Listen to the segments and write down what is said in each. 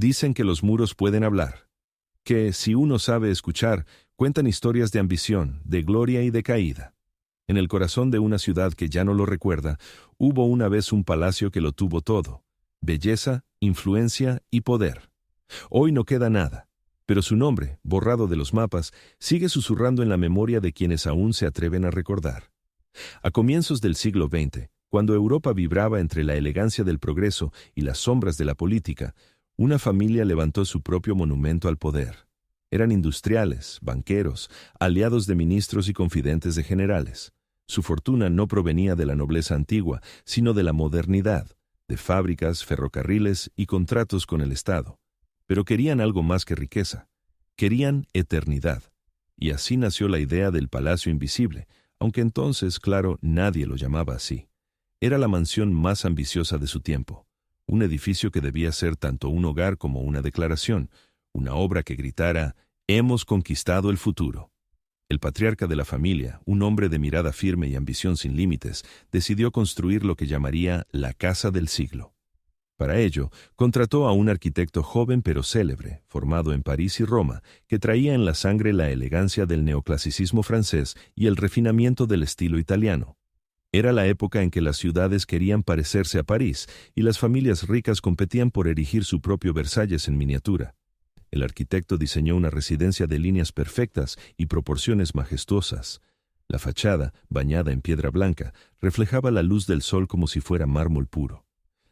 Dicen que los muros pueden hablar, que, si uno sabe escuchar, cuentan historias de ambición, de gloria y de caída. En el corazón de una ciudad que ya no lo recuerda, hubo una vez un palacio que lo tuvo todo: belleza, influencia y poder. Hoy no queda nada, pero su nombre, borrado de los mapas, sigue susurrando en la memoria de quienes aún se atreven a recordar. A comienzos del siglo XX, cuando Europa vibraba entre la elegancia del progreso y las sombras de la política, una familia levantó su propio monumento al poder. Eran industriales, banqueros, aliados de ministros y confidentes de generales. Su fortuna no provenía de la nobleza antigua, sino de la modernidad, de fábricas, ferrocarriles y contratos con el Estado. Pero querían algo más que riqueza. Querían eternidad. Y así nació la idea del Palacio Invisible, aunque entonces, claro, nadie lo llamaba así. Era la mansión más ambiciosa de su tiempo. Un edificio que debía ser tanto un hogar como una declaración, una obra que gritara: «Hemos conquistado el futuro». El patriarca de la familia, un hombre de mirada firme y ambición sin límites, decidió construir lo que llamaría la Casa del Siglo. Para ello, contrató a un arquitecto joven pero célebre, formado en París y Roma, que traía en la sangre la elegancia del neoclasicismo francés y el refinamiento del estilo italiano. Era la época en que las ciudades querían parecerse a París y las familias ricas competían por erigir su propio Versalles en miniatura. El arquitecto diseñó una residencia de líneas perfectas y proporciones majestuosas. La fachada, bañada en piedra blanca, reflejaba la luz del sol como si fuera mármol puro.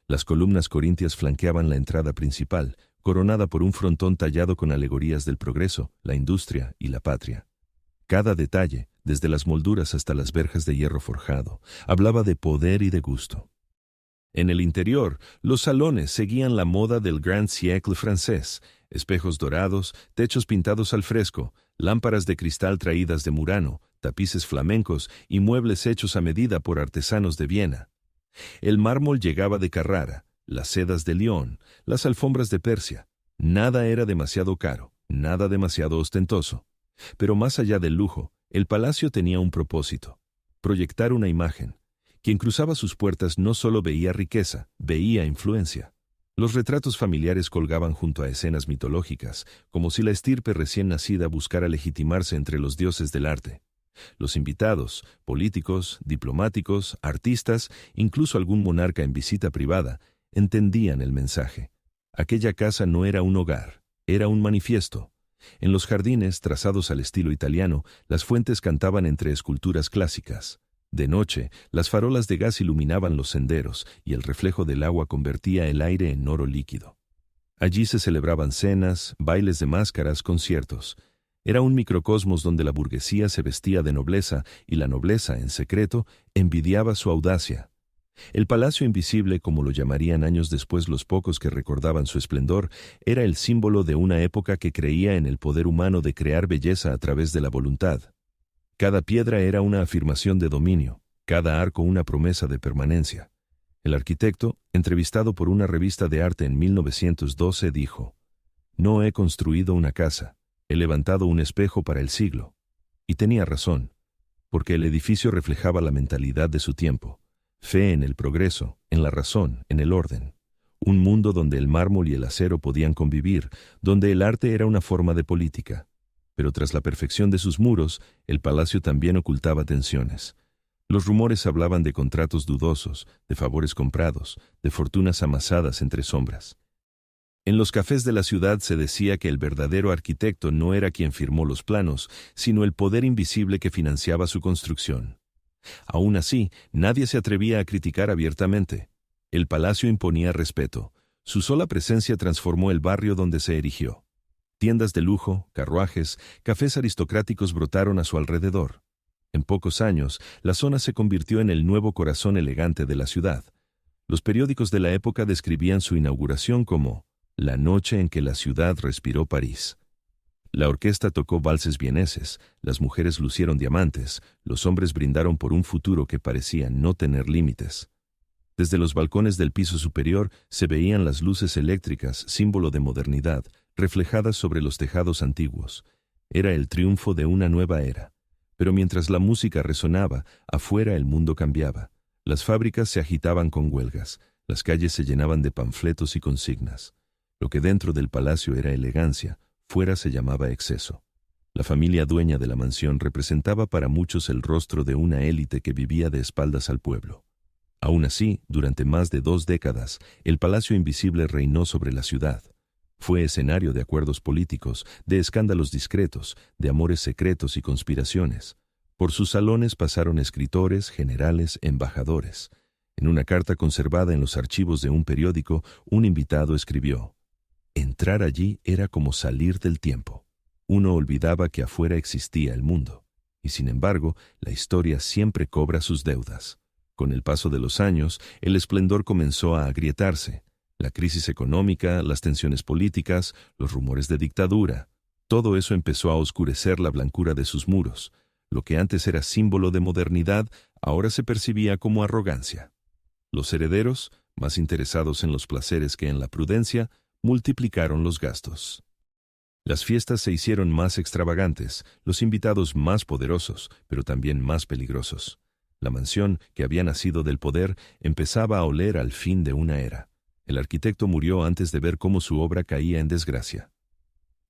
Las columnas corintias flanqueaban la entrada principal, coronada por un frontón tallado con alegorías del progreso, la industria y la patria. Cada detalle, desde las molduras hasta las verjas de hierro forjado, hablaba de poder y de gusto. En el interior, los salones seguían la moda del Grand Siècle francés: espejos dorados, techos pintados al fresco, lámparas de cristal traídas de Murano, tapices flamencos y muebles hechos a medida por artesanos de Viena. El mármol llegaba de Carrara, las sedas de Lyon, las alfombras de Persia. Nada era demasiado caro, nada demasiado ostentoso. Pero más allá del lujo, el palacio tenía un propósito: proyectar una imagen. Quien cruzaba sus puertas no solo veía riqueza, veía influencia. Los retratos familiares colgaban junto a escenas mitológicas, como si la estirpe recién nacida buscara legitimarse entre los dioses del arte. Los invitados, políticos, diplomáticos, artistas, incluso algún monarca en visita privada, entendían el mensaje. Aquella casa no era un hogar, era un manifiesto. En los jardines, trazados al estilo italiano, las fuentes cantaban entre esculturas clásicas. De noche, las farolas de gas iluminaban los senderos y el reflejo del agua convertía el aire en oro líquido. Allí se celebraban cenas, bailes de máscaras, conciertos. Era un microcosmos donde la burguesía se vestía de nobleza y la nobleza, en secreto, envidiaba su audacia. El Palacio Invisible, como lo llamarían años después los pocos que recordaban su esplendor, era el símbolo de una época que creía en el poder humano de crear belleza a través de la voluntad. Cada piedra era una afirmación de dominio, cada arco una promesa de permanencia. El arquitecto, entrevistado por una revista de arte en 1912, dijo: «No he construido una casa, he levantado un espejo para el siglo». Y tenía razón, porque el edificio reflejaba la mentalidad de su tiempo: fe en el progreso, en la razón, en el orden. Un mundo donde el mármol y el acero podían convivir, donde el arte era una forma de política. Pero tras la perfección de sus muros, el palacio también ocultaba tensiones. Los rumores hablaban de contratos dudosos, de favores comprados, de fortunas amasadas entre sombras. En los cafés de la ciudad se decía que el verdadero arquitecto no era quien firmó los planos, sino el poder invisible que financiaba su construcción. Aún así, nadie se atrevía a criticar abiertamente. El palacio imponía respeto. Su sola presencia transformó el barrio donde se erigió. Tiendas de lujo, carruajes, cafés aristocráticos brotaron a su alrededor. En pocos años, la zona se convirtió en el nuevo corazón elegante de la ciudad. Los periódicos de la época describían su inauguración como «la noche en que la ciudad respiró París». La orquesta tocó valses vieneses, las mujeres lucieron diamantes, los hombres brindaron por un futuro que parecía no tener límites. Desde los balcones del piso superior se veían las luces eléctricas, símbolo de modernidad, reflejadas sobre los tejados antiguos. Era el triunfo de una nueva era. Pero mientras la música resonaba, afuera el mundo cambiaba. Las fábricas se agitaban con huelgas, las calles se llenaban de panfletos y consignas. Lo que dentro del palacio era elegancia, fuera se llamaba exceso. La familia dueña de la mansión representaba para muchos el rostro de una élite que vivía de espaldas al pueblo. Aún así, durante más de 2 décadas, el Palacio Invisible reinó sobre la ciudad. Fue escenario de acuerdos políticos, de escándalos discretos, de amores secretos y conspiraciones. Por sus salones pasaron escritores, generales, embajadores. En una carta conservada en los archivos de un periódico, un invitado escribió: «Entrar allí era como salir del tiempo. Uno olvidaba que afuera existía el mundo. Y sin embargo, la historia siempre cobra sus deudas». Con el paso de los años, el esplendor comenzó a agrietarse. La crisis económica, las tensiones políticas, los rumores de dictadura, todo eso empezó a oscurecer la blancura de sus muros. Lo que antes era símbolo de modernidad, ahora se percibía como arrogancia. Los herederos, más interesados en los placeres que en la prudencia, multiplicaron los gastos. Las fiestas se hicieron más extravagantes, los invitados más poderosos, pero también más peligrosos. La mansión, que había nacido del poder, empezaba a oler al fin de una era. El arquitecto murió antes de ver cómo su obra caía en desgracia.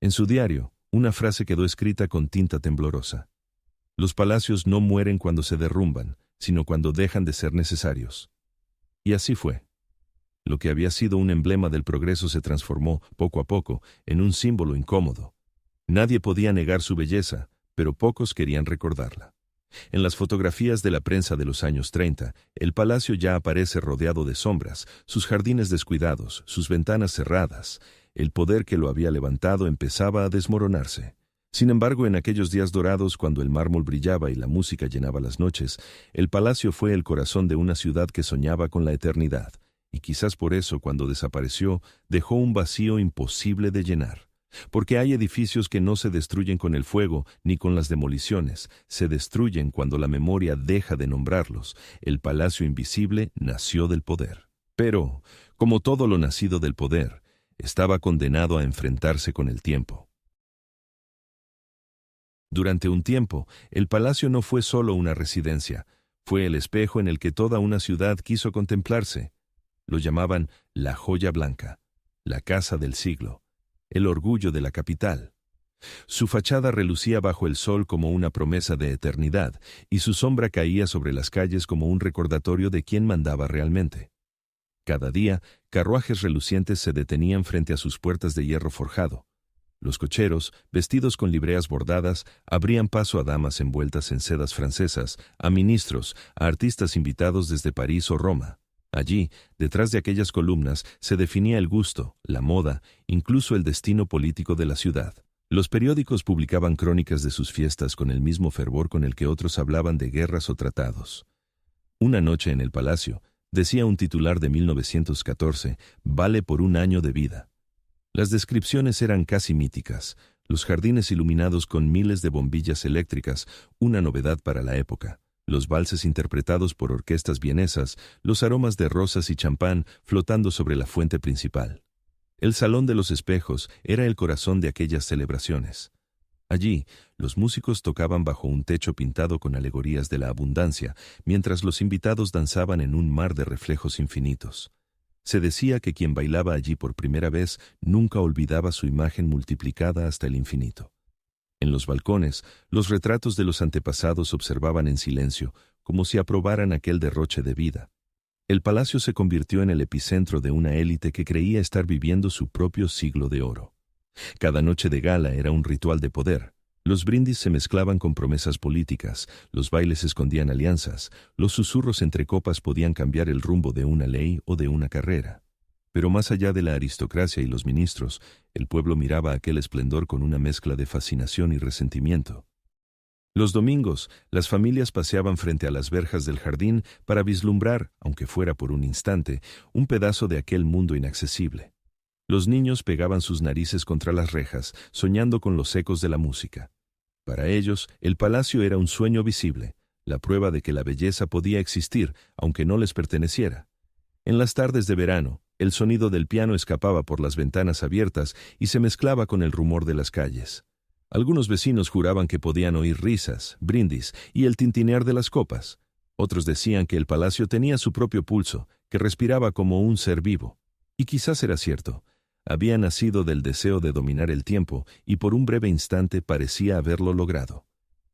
En su diario, una frase quedó escrita con tinta temblorosa: «Los palacios no mueren cuando se derrumban, sino cuando dejan de ser necesarios». Y así fue. Lo que había sido un emblema del progreso se transformó, poco a poco, en un símbolo incómodo. Nadie podía negar su belleza, pero pocos querían recordarla. En las fotografías de la prensa de los años 30, el palacio ya aparece rodeado de sombras, sus jardines descuidados, sus ventanas cerradas. El poder que lo había levantado empezaba a desmoronarse. Sin embargo, en aquellos días dorados, cuando el mármol brillaba y la música llenaba las noches, el palacio fue el corazón de una ciudad que soñaba con la eternidad, y quizás por eso, cuando desapareció, dejó un vacío imposible de llenar. Porque hay edificios que no se destruyen con el fuego ni con las demoliciones, se destruyen cuando la memoria deja de nombrarlos. El Palacio Invisible nació del poder. Pero, como todo lo nacido del poder, estaba condenado a enfrentarse con el tiempo. Durante un tiempo, el palacio no fue solo una residencia, fue el espejo en el que toda una ciudad quiso contemplarse. Lo llamaban la joya blanca, la casa del siglo, el orgullo de la capital. Su fachada relucía bajo el sol como una promesa de eternidad, y su sombra caía sobre las calles como un recordatorio de quién mandaba realmente. Cada día, carruajes relucientes se detenían frente a sus puertas de hierro forjado. Los cocheros, vestidos con libreas bordadas, abrían paso a damas envueltas en sedas francesas, a ministros, a artistas invitados desde París o Roma. Allí, detrás de aquellas columnas, se definía el gusto, la moda, incluso el destino político de la ciudad. Los periódicos publicaban crónicas de sus fiestas con el mismo fervor con el que otros hablaban de guerras o tratados. Una noche en el palacio, decía un titular de 1914, vale por un año de vida. Las descripciones eran casi míticas, los jardines iluminados con miles de bombillas eléctricas, una novedad para la época. Los valses interpretados por orquestas vienesas, los aromas de rosas y champán flotando sobre la fuente principal. El Salón de los Espejos era el corazón de aquellas celebraciones. Allí, los músicos tocaban bajo un techo pintado con alegorías de la abundancia, mientras los invitados danzaban en un mar de reflejos infinitos. Se decía que quien bailaba allí por primera vez nunca olvidaba su imagen multiplicada hasta el infinito. En los balcones, los retratos de los antepasados observaban en silencio, como si aprobaran aquel derroche de vida. El palacio se convirtió en el epicentro de una élite que creía estar viviendo su propio siglo de oro. Cada noche de gala era un ritual de poder. Los brindis se mezclaban con promesas políticas, los bailes escondían alianzas, los susurros entre copas podían cambiar el rumbo de una ley o de una carrera. Pero más allá de la aristocracia y los ministros, el pueblo miraba aquel esplendor con una mezcla de fascinación y resentimiento. Los domingos, las familias paseaban frente a las verjas del jardín para vislumbrar, aunque fuera por un instante, un pedazo de aquel mundo inaccesible. Los niños pegaban sus narices contra las rejas, soñando con los ecos de la música. Para ellos, el palacio era un sueño visible, la prueba de que la belleza podía existir, aunque no les perteneciera. En las tardes de verano, el sonido del piano escapaba por las ventanas abiertas y se mezclaba con el rumor de las calles. Algunos vecinos juraban que podían oír risas, brindis y el tintinear de las copas. Otros decían que el palacio tenía su propio pulso, que respiraba como un ser vivo. Y quizás era cierto. Había nacido del deseo de dominar el tiempo y por un breve instante parecía haberlo logrado.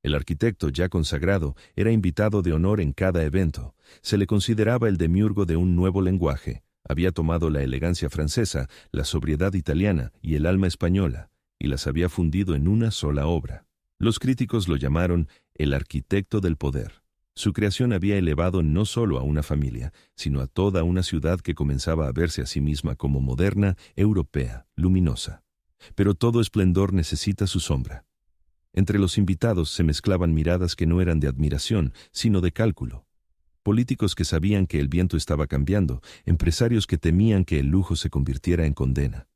El arquitecto ya consagrado era invitado de honor en cada evento. Se le consideraba el demiurgo de un nuevo lenguaje. Había tomado la elegancia francesa, la sobriedad italiana y el alma española, y las había fundido en una sola obra. Los críticos lo llamaron el arquitecto del poder. Su creación había elevado no solo a una familia, sino a toda una ciudad que comenzaba a verse a sí misma como moderna, europea, luminosa. Pero todo esplendor necesita su sombra. Entre los invitados se mezclaban miradas que no eran de admiración, sino de cálculo. Políticos que sabían que el viento estaba cambiando, empresarios que temían que el lujo se convirtiera en condena.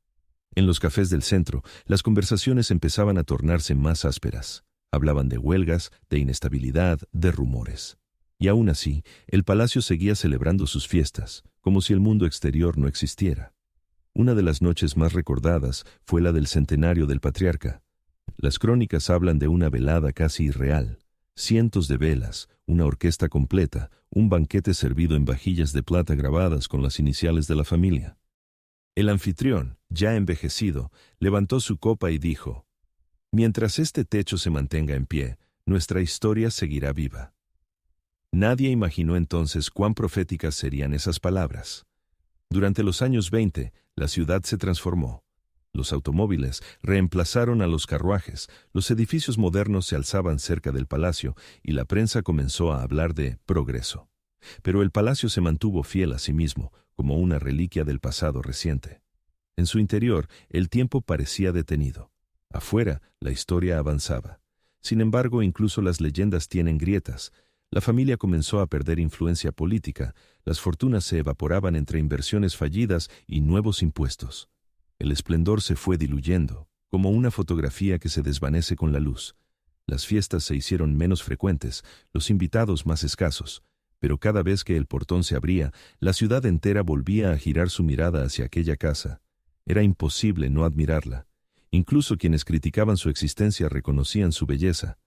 En los cafés del centro, las conversaciones empezaban a tornarse más ásperas. Hablaban de huelgas, de inestabilidad, de rumores. Y aún así, el palacio seguía celebrando sus fiestas, como si el mundo exterior no existiera. Una de las noches más recordadas fue la del centenario del patriarca. Las crónicas hablan de una velada casi irreal. Cientos de velas, una orquesta completa, un banquete servido en vajillas de plata grabadas con las iniciales de la familia. El anfitrión, ya envejecido, levantó su copa y dijo: «Mientras este techo se mantenga en pie, nuestra historia seguirá viva». Nadie imaginó entonces cuán proféticas serían esas palabras. Durante los años 20, la ciudad se transformó. Los automóviles reemplazaron a los carruajes, los edificios modernos se alzaban cerca del palacio y la prensa comenzó a hablar de progreso. Pero el palacio se mantuvo fiel a sí mismo, como una reliquia del pasado reciente. En su interior, el tiempo parecía detenido. Afuera, la historia avanzaba. Sin embargo, incluso las leyendas tienen grietas. La familia comenzó a perder influencia política, las fortunas se evaporaban entre inversiones fallidas y nuevos impuestos. El esplendor se fue diluyendo, como una fotografía que se desvanece con la luz. Las fiestas se hicieron menos frecuentes, los invitados más escasos, pero cada vez que el portón se abría, la ciudad entera volvía a girar su mirada hacia aquella casa. Era imposible no admirarla. Incluso quienes criticaban su existencia reconocían su belleza.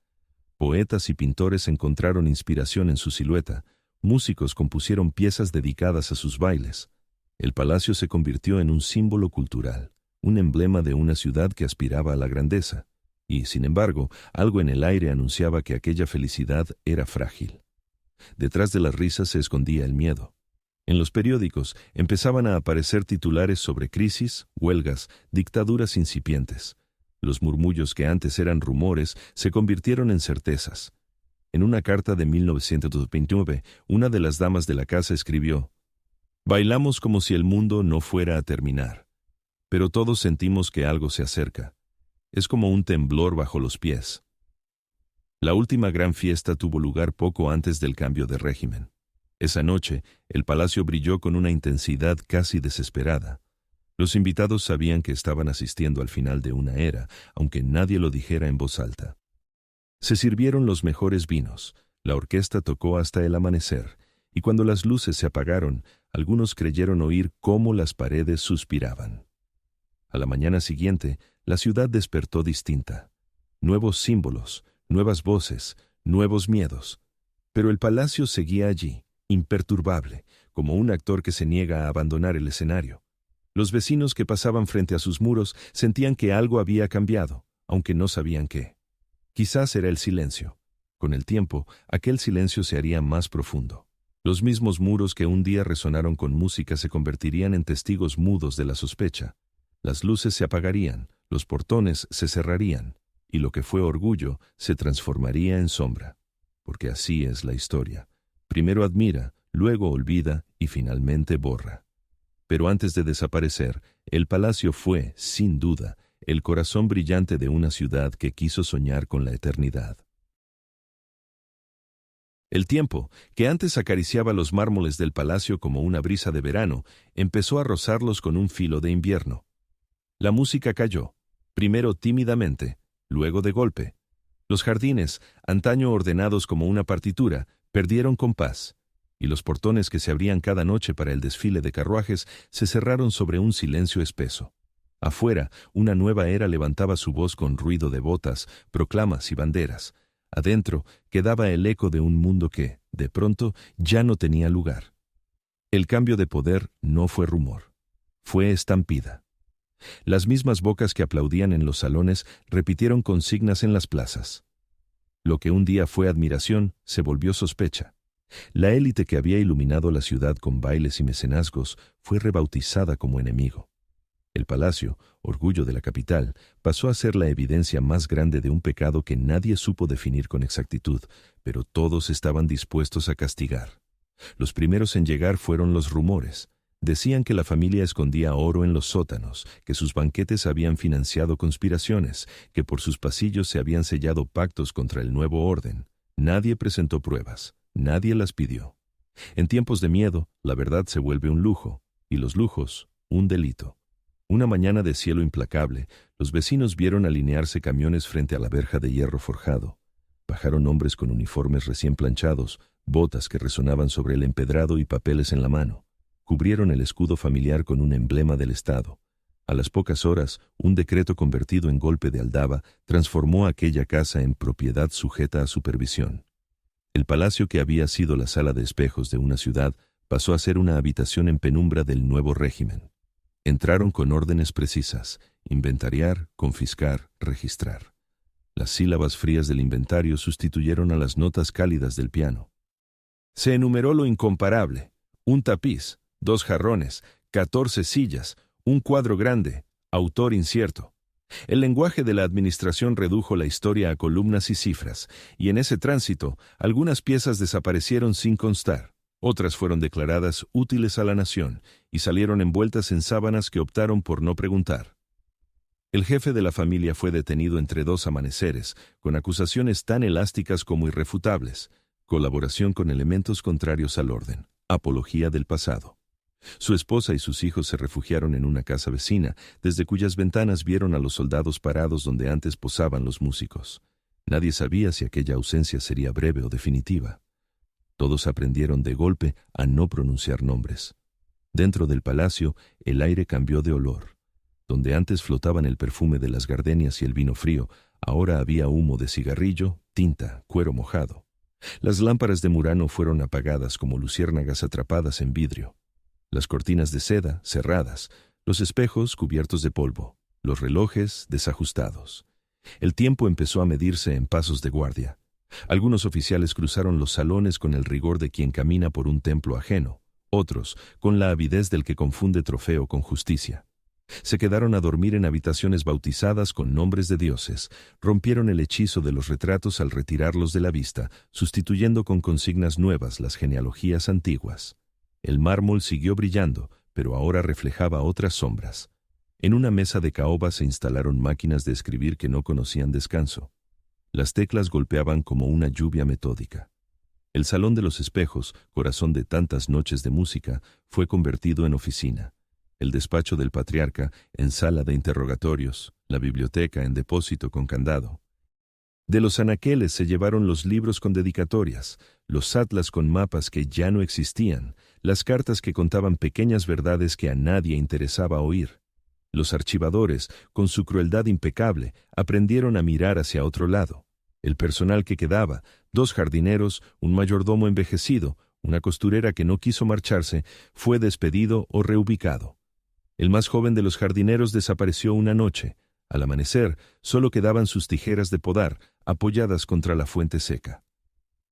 Poetas y pintores encontraron inspiración en su silueta, músicos compusieron piezas dedicadas a sus bailes. El palacio se convirtió en un símbolo cultural, un emblema de una ciudad que aspiraba a la grandeza, y, sin embargo, algo en el aire anunciaba que aquella felicidad era frágil. Detrás de las risas se escondía el miedo. En los periódicos empezaban a aparecer titulares sobre crisis, huelgas, dictaduras incipientes. Los murmullos que antes eran rumores se convirtieron en certezas. En una carta de 1929, una de las damas de la casa escribió: «Bailamos como si el mundo no fuera a terminar, pero todos sentimos que algo se acerca. Es como un temblor bajo los pies». La última gran fiesta tuvo lugar poco antes del cambio de régimen. Esa noche, el palacio brilló con una intensidad casi desesperada. Los invitados sabían que estaban asistiendo al final de una era, aunque nadie lo dijera en voz alta. Se sirvieron los mejores vinos, la orquesta tocó hasta el amanecer, y cuando las luces se apagaron, algunos creyeron oír cómo las paredes suspiraban. A la mañana siguiente, la ciudad despertó distinta. Nuevos símbolos, nuevas voces, nuevos miedos. Pero el palacio seguía allí, imperturbable, como un actor que se niega a abandonar el escenario. Los vecinos que pasaban frente a sus muros sentían que algo había cambiado, aunque no sabían qué. Quizás era el silencio. Con el tiempo, aquel silencio se haría más profundo. Los mismos muros que un día resonaron con música se convertirían en testigos mudos de la sospecha. Las luces se apagarían, los portones se cerrarían, y lo que fue orgullo se transformaría en sombra. Porque así es la historia. Primero admira, luego olvida y finalmente borra. Pero antes de desaparecer, el palacio fue, sin duda, el corazón brillante de una ciudad que quiso soñar con la eternidad. El tiempo, que antes acariciaba los mármoles del palacio como una brisa de verano, empezó a rozarlos con un filo de invierno. La música cayó, primero tímidamente, luego de golpe. Los jardines, antaño ordenados como una partitura, perdieron compás, y los portones que se abrían cada noche para el desfile de carruajes se cerraron sobre un silencio espeso. Afuera, una nueva era levantaba su voz con ruido de botas, proclamas y banderas. Adentro quedaba el eco de un mundo que, de pronto, ya no tenía lugar. El cambio de poder no fue rumor, fue estampida. Las mismas bocas que aplaudían en los salones repitieron consignas en las plazas. Lo que un día fue admiración se volvió sospecha. La élite que había iluminado la ciudad con bailes y mecenazgos fue rebautizada como enemigo. El palacio, orgullo de la capital, pasó a ser la evidencia más grande de un pecado que nadie supo definir con exactitud, pero todos estaban dispuestos a castigar. Los primeros en llegar fueron los rumores. Decían que la familia escondía oro en los sótanos, que sus banquetes habían financiado conspiraciones, que por sus pasillos se habían sellado pactos contra el nuevo orden. Nadie presentó pruebas, nadie las pidió. En tiempos de miedo, la verdad se vuelve un lujo, y los lujos, un delito. Una mañana de cielo implacable, los vecinos vieron alinearse camiones frente a la verja de hierro forjado. Bajaron hombres con uniformes recién planchados, botas que resonaban sobre el empedrado y papeles en la mano. Cubrieron el escudo familiar con un emblema del Estado. A las pocas horas, un decreto convertido en golpe de aldaba transformó aquella casa en propiedad sujeta a supervisión. El palacio que había sido la sala de espejos de una ciudad pasó a ser una habitación en penumbra del nuevo régimen. Entraron con órdenes precisas: inventariar, confiscar, registrar. Las sílabas frías del inventario sustituyeron a las notas cálidas del piano. Se enumeró lo incomparable: un tapiz, 2 jarrones, 14 sillas, un cuadro grande, autor incierto. El lenguaje de la administración redujo la historia a columnas y cifras, y en ese tránsito, algunas piezas desaparecieron sin constar. Otras fueron declaradas útiles a la nación y salieron envueltas en sábanas que optaron por no preguntar. El jefe de la familia fue detenido entre 2 amaneceres, con acusaciones tan elásticas como irrefutables: colaboración con elementos contrarios al orden, apología del pasado. Su esposa y sus hijos se refugiaron en una casa vecina, desde cuyas ventanas vieron a los soldados parados donde antes posaban los músicos. Nadie sabía si aquella ausencia sería breve o definitiva. Todos aprendieron de golpe a no pronunciar nombres. Dentro del palacio, el aire cambió de olor. Donde antes flotaban el perfume de las gardenias y el vino frío, ahora había humo de cigarrillo, tinta, cuero mojado. Las lámparas de Murano fueron apagadas como luciérnagas atrapadas en vidrio. Las cortinas de seda cerradas, los espejos cubiertos de polvo, los relojes desajustados. El tiempo empezó a medirse en pasos de guardia. Algunos oficiales cruzaron los salones con el rigor de quien camina por un templo ajeno, otros con la avidez del que confunde trofeo con justicia. Se quedaron a dormir en habitaciones bautizadas con nombres de dioses, rompieron el hechizo de los retratos al retirarlos de la vista, sustituyendo con consignas nuevas las genealogías antiguas. El mármol siguió brillando, pero ahora reflejaba otras sombras. En una mesa de caoba se instalaron máquinas de escribir que no conocían descanso. Las teclas golpeaban como una lluvia metódica. El salón de los espejos, corazón de tantas noches de música, fue convertido en oficina. El despacho del patriarca en sala de interrogatorios, la biblioteca en depósito con candado. De los anaqueles se llevaron los libros con dedicatorias, los atlas con mapas que ya no existían, las cartas que contaban pequeñas verdades que a nadie interesaba oír. Los archivadores, con su crueldad impecable, aprendieron a mirar hacia otro lado. El personal que quedaba, 2 jardineros, un mayordomo envejecido, una costurera que no quiso marcharse, fue despedido o reubicado. El más joven de los jardineros desapareció una noche. Al amanecer, solo quedaban sus tijeras de podar, apoyadas contra la fuente seca.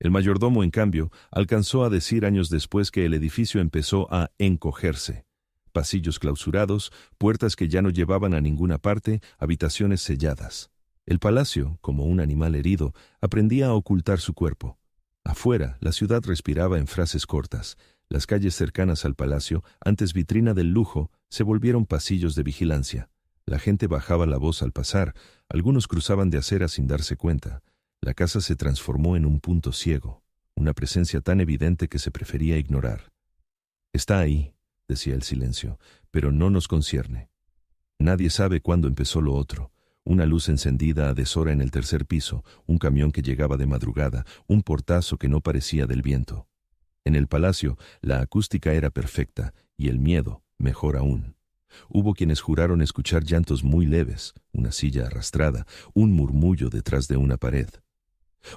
El mayordomo, en cambio, alcanzó a decir años después que el edificio empezó a encogerse. Pasillos clausurados, puertas que ya no llevaban a ninguna parte, habitaciones selladas. El palacio, como un animal herido, aprendía a ocultar su cuerpo. Afuera, la ciudad respiraba en frases cortas. Las calles cercanas al palacio, antes vitrina del lujo, se volvieron pasillos de vigilancia. La gente bajaba la voz al pasar, algunos cruzaban de acera sin darse cuenta. La casa se transformó en un punto ciego, una presencia tan evidente que se prefería ignorar. «Está ahí», decía el silencio, «pero no nos concierne. Nadie sabe cuándo empezó lo otro. Una luz encendida a deshora en el 3er piso, un camión que llegaba de madrugada, un portazo que no parecía del viento. En el palacio, la acústica era perfecta, y el miedo, mejor aún. Hubo quienes juraron escuchar llantos muy leves, una silla arrastrada, un murmullo detrás de una pared.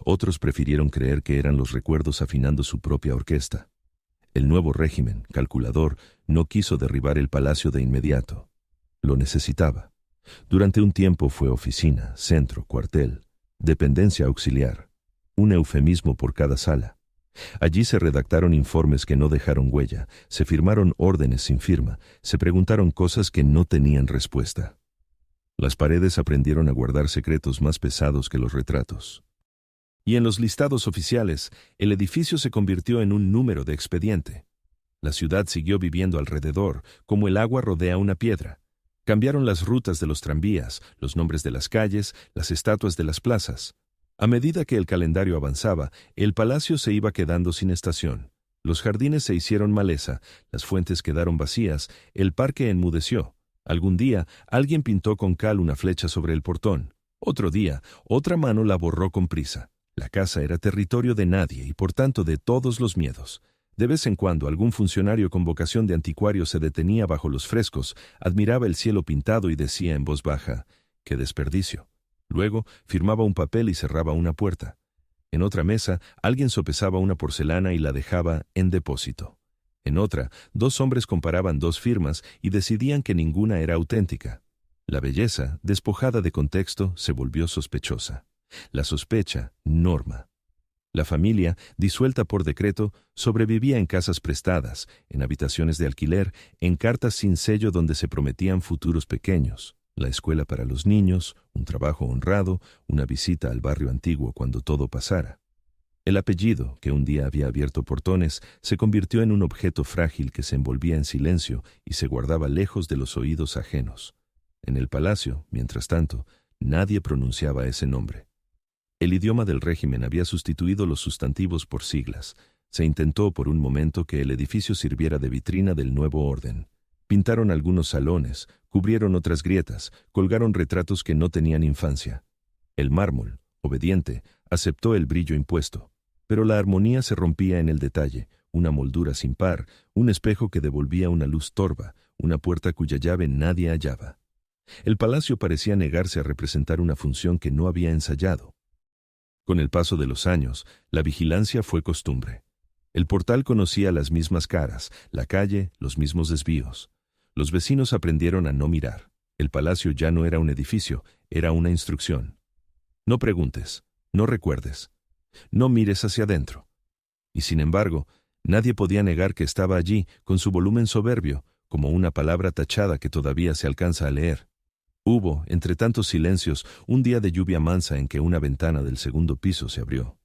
Otros prefirieron creer que eran los recuerdos afinando su propia orquesta. El nuevo régimen, calculador, no quiso derribar el palacio de inmediato. Lo necesitaba. Durante un tiempo fue oficina, centro, cuartel, dependencia auxiliar, un eufemismo por cada sala. Allí se redactaron informes que no dejaron huella, se firmaron órdenes sin firma, se preguntaron cosas que no tenían respuesta. Las paredes aprendieron a guardar secretos más pesados que los retratos. Y en los listados oficiales, el edificio se convirtió en un número de expediente. La ciudad siguió viviendo alrededor, como el agua rodea una piedra. Cambiaron las rutas de los tranvías, los nombres de las calles, las estatuas de las plazas. A medida que el calendario avanzaba, el palacio se iba quedando sin estación. Los jardines se hicieron maleza, las fuentes quedaron vacías, el parque enmudeció. Algún día, alguien pintó con cal una flecha sobre el portón. Otro día, otra mano la borró con prisa. La casa era territorio de nadie y por tanto de todos los miedos. De vez en cuando algún funcionario con vocación de anticuario se detenía bajo los frescos, admiraba el cielo pintado y decía en voz baja, ¡qué desperdicio! Luego firmaba un papel y cerraba una puerta. En otra mesa, alguien sopesaba una porcelana y la dejaba en depósito. En otra, dos hombres comparaban dos firmas y decidían que ninguna era auténtica. La belleza, despojada de contexto, se volvió sospechosa. La sospecha, norma. La familia, disuelta por decreto, sobrevivía en casas prestadas, en habitaciones de alquiler, en cartas sin sello donde se prometían futuros pequeños, la escuela para los niños, un trabajo honrado, una visita al barrio antiguo cuando todo pasara. El apellido, que un día había abierto portones, se convirtió en un objeto frágil que se envolvía en silencio y se guardaba lejos de los oídos ajenos. En el palacio, mientras tanto, nadie pronunciaba ese nombre. El idioma del régimen había sustituido los sustantivos por siglas. Se intentó por un momento que el edificio sirviera de vitrina del nuevo orden. Pintaron algunos salones, cubrieron otras grietas, colgaron retratos que no tenían infancia. El mármol, obediente, aceptó el brillo impuesto. Pero la armonía se rompía en el detalle, una moldura sin par, un espejo que devolvía una luz torva, una puerta cuya llave nadie hallaba. El palacio parecía negarse a representar una función que no había ensayado. Con el paso de los años, la vigilancia fue costumbre. El portal conocía las mismas caras, la calle, los mismos desvíos. Los vecinos aprendieron a no mirar. El palacio ya no era un edificio, era una instrucción. No preguntes, no recuerdes, no mires hacia adentro. Y sin embargo, nadie podía negar que estaba allí, con su volumen soberbio, como una palabra tachada que todavía se alcanza a leer. Hubo, entre tantos silencios, un día de lluvia mansa en que una ventana del segundo piso se abrió.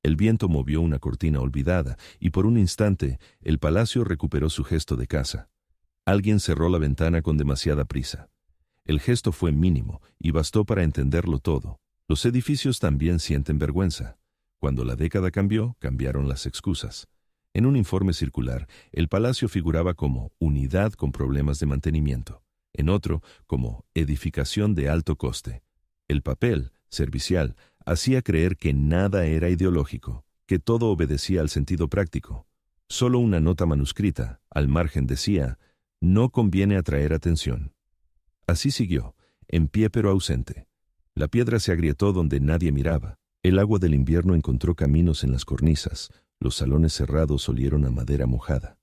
El viento movió una cortina olvidada y por un instante el palacio recuperó su gesto de casa. Alguien cerró la ventana con demasiada prisa. El gesto fue mínimo y bastó para entenderlo todo. Los edificios también sienten vergüenza. Cuando la década cambió, cambiaron las excusas. En un informe circular, el palacio figuraba como unidad con problemas de mantenimiento. En otro, como edificación de alto coste. El papel, servicial, hacía creer que nada era ideológico, que todo obedecía al sentido práctico. Solo una nota manuscrita, al margen decía, no conviene atraer atención. Así siguió, en pie pero ausente. La piedra se agrietó donde nadie miraba. El agua del invierno encontró caminos en las cornisas. Los salones cerrados olieron a madera mojada.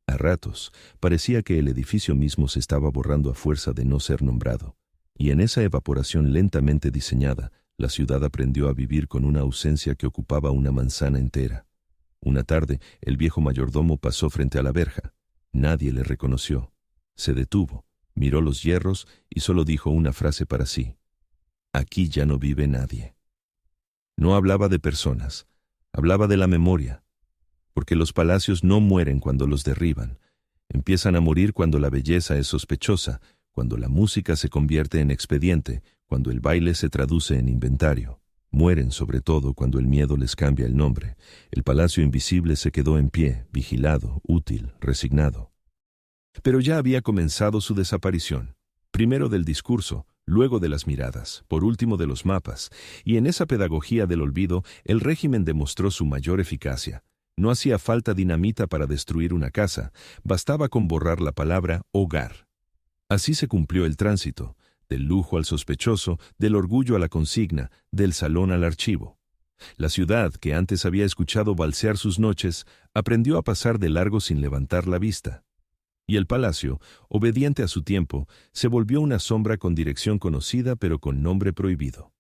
A ratos, parecía que el edificio mismo se estaba borrando a fuerza de no ser nombrado. Y en esa evaporación lentamente diseñada, la ciudad aprendió a vivir con una ausencia que ocupaba una manzana entera. Una tarde, el viejo mayordomo pasó frente a la verja. Nadie le reconoció. Se detuvo, miró los hierros y solo dijo una frase para sí. Aquí ya no vive nadie. No hablaba de personas, hablaba de la memoria. Porque los palacios no mueren cuando los derriban. Empiezan a morir cuando la belleza es sospechosa, cuando la música se convierte en expediente, cuando el baile se traduce en inventario. Mueren sobre todo cuando el miedo les cambia el nombre. El palacio invisible se quedó en pie, vigilado, útil, resignado. Pero ya había comenzado su desaparición. Primero del discurso, luego de las miradas, por último de los mapas, y en esa pedagogía del olvido el régimen demostró su mayor eficacia. No hacía falta dinamita para destruir una casa, bastaba con borrar la palabra hogar. Así se cumplió el tránsito, del lujo al sospechoso, del orgullo a la consigna, del salón al archivo. La ciudad, que antes había escuchado balsear sus noches, aprendió a pasar de largo sin levantar la vista. Y el palacio, obediente a su tiempo, se volvió una sombra con dirección conocida pero con nombre prohibido.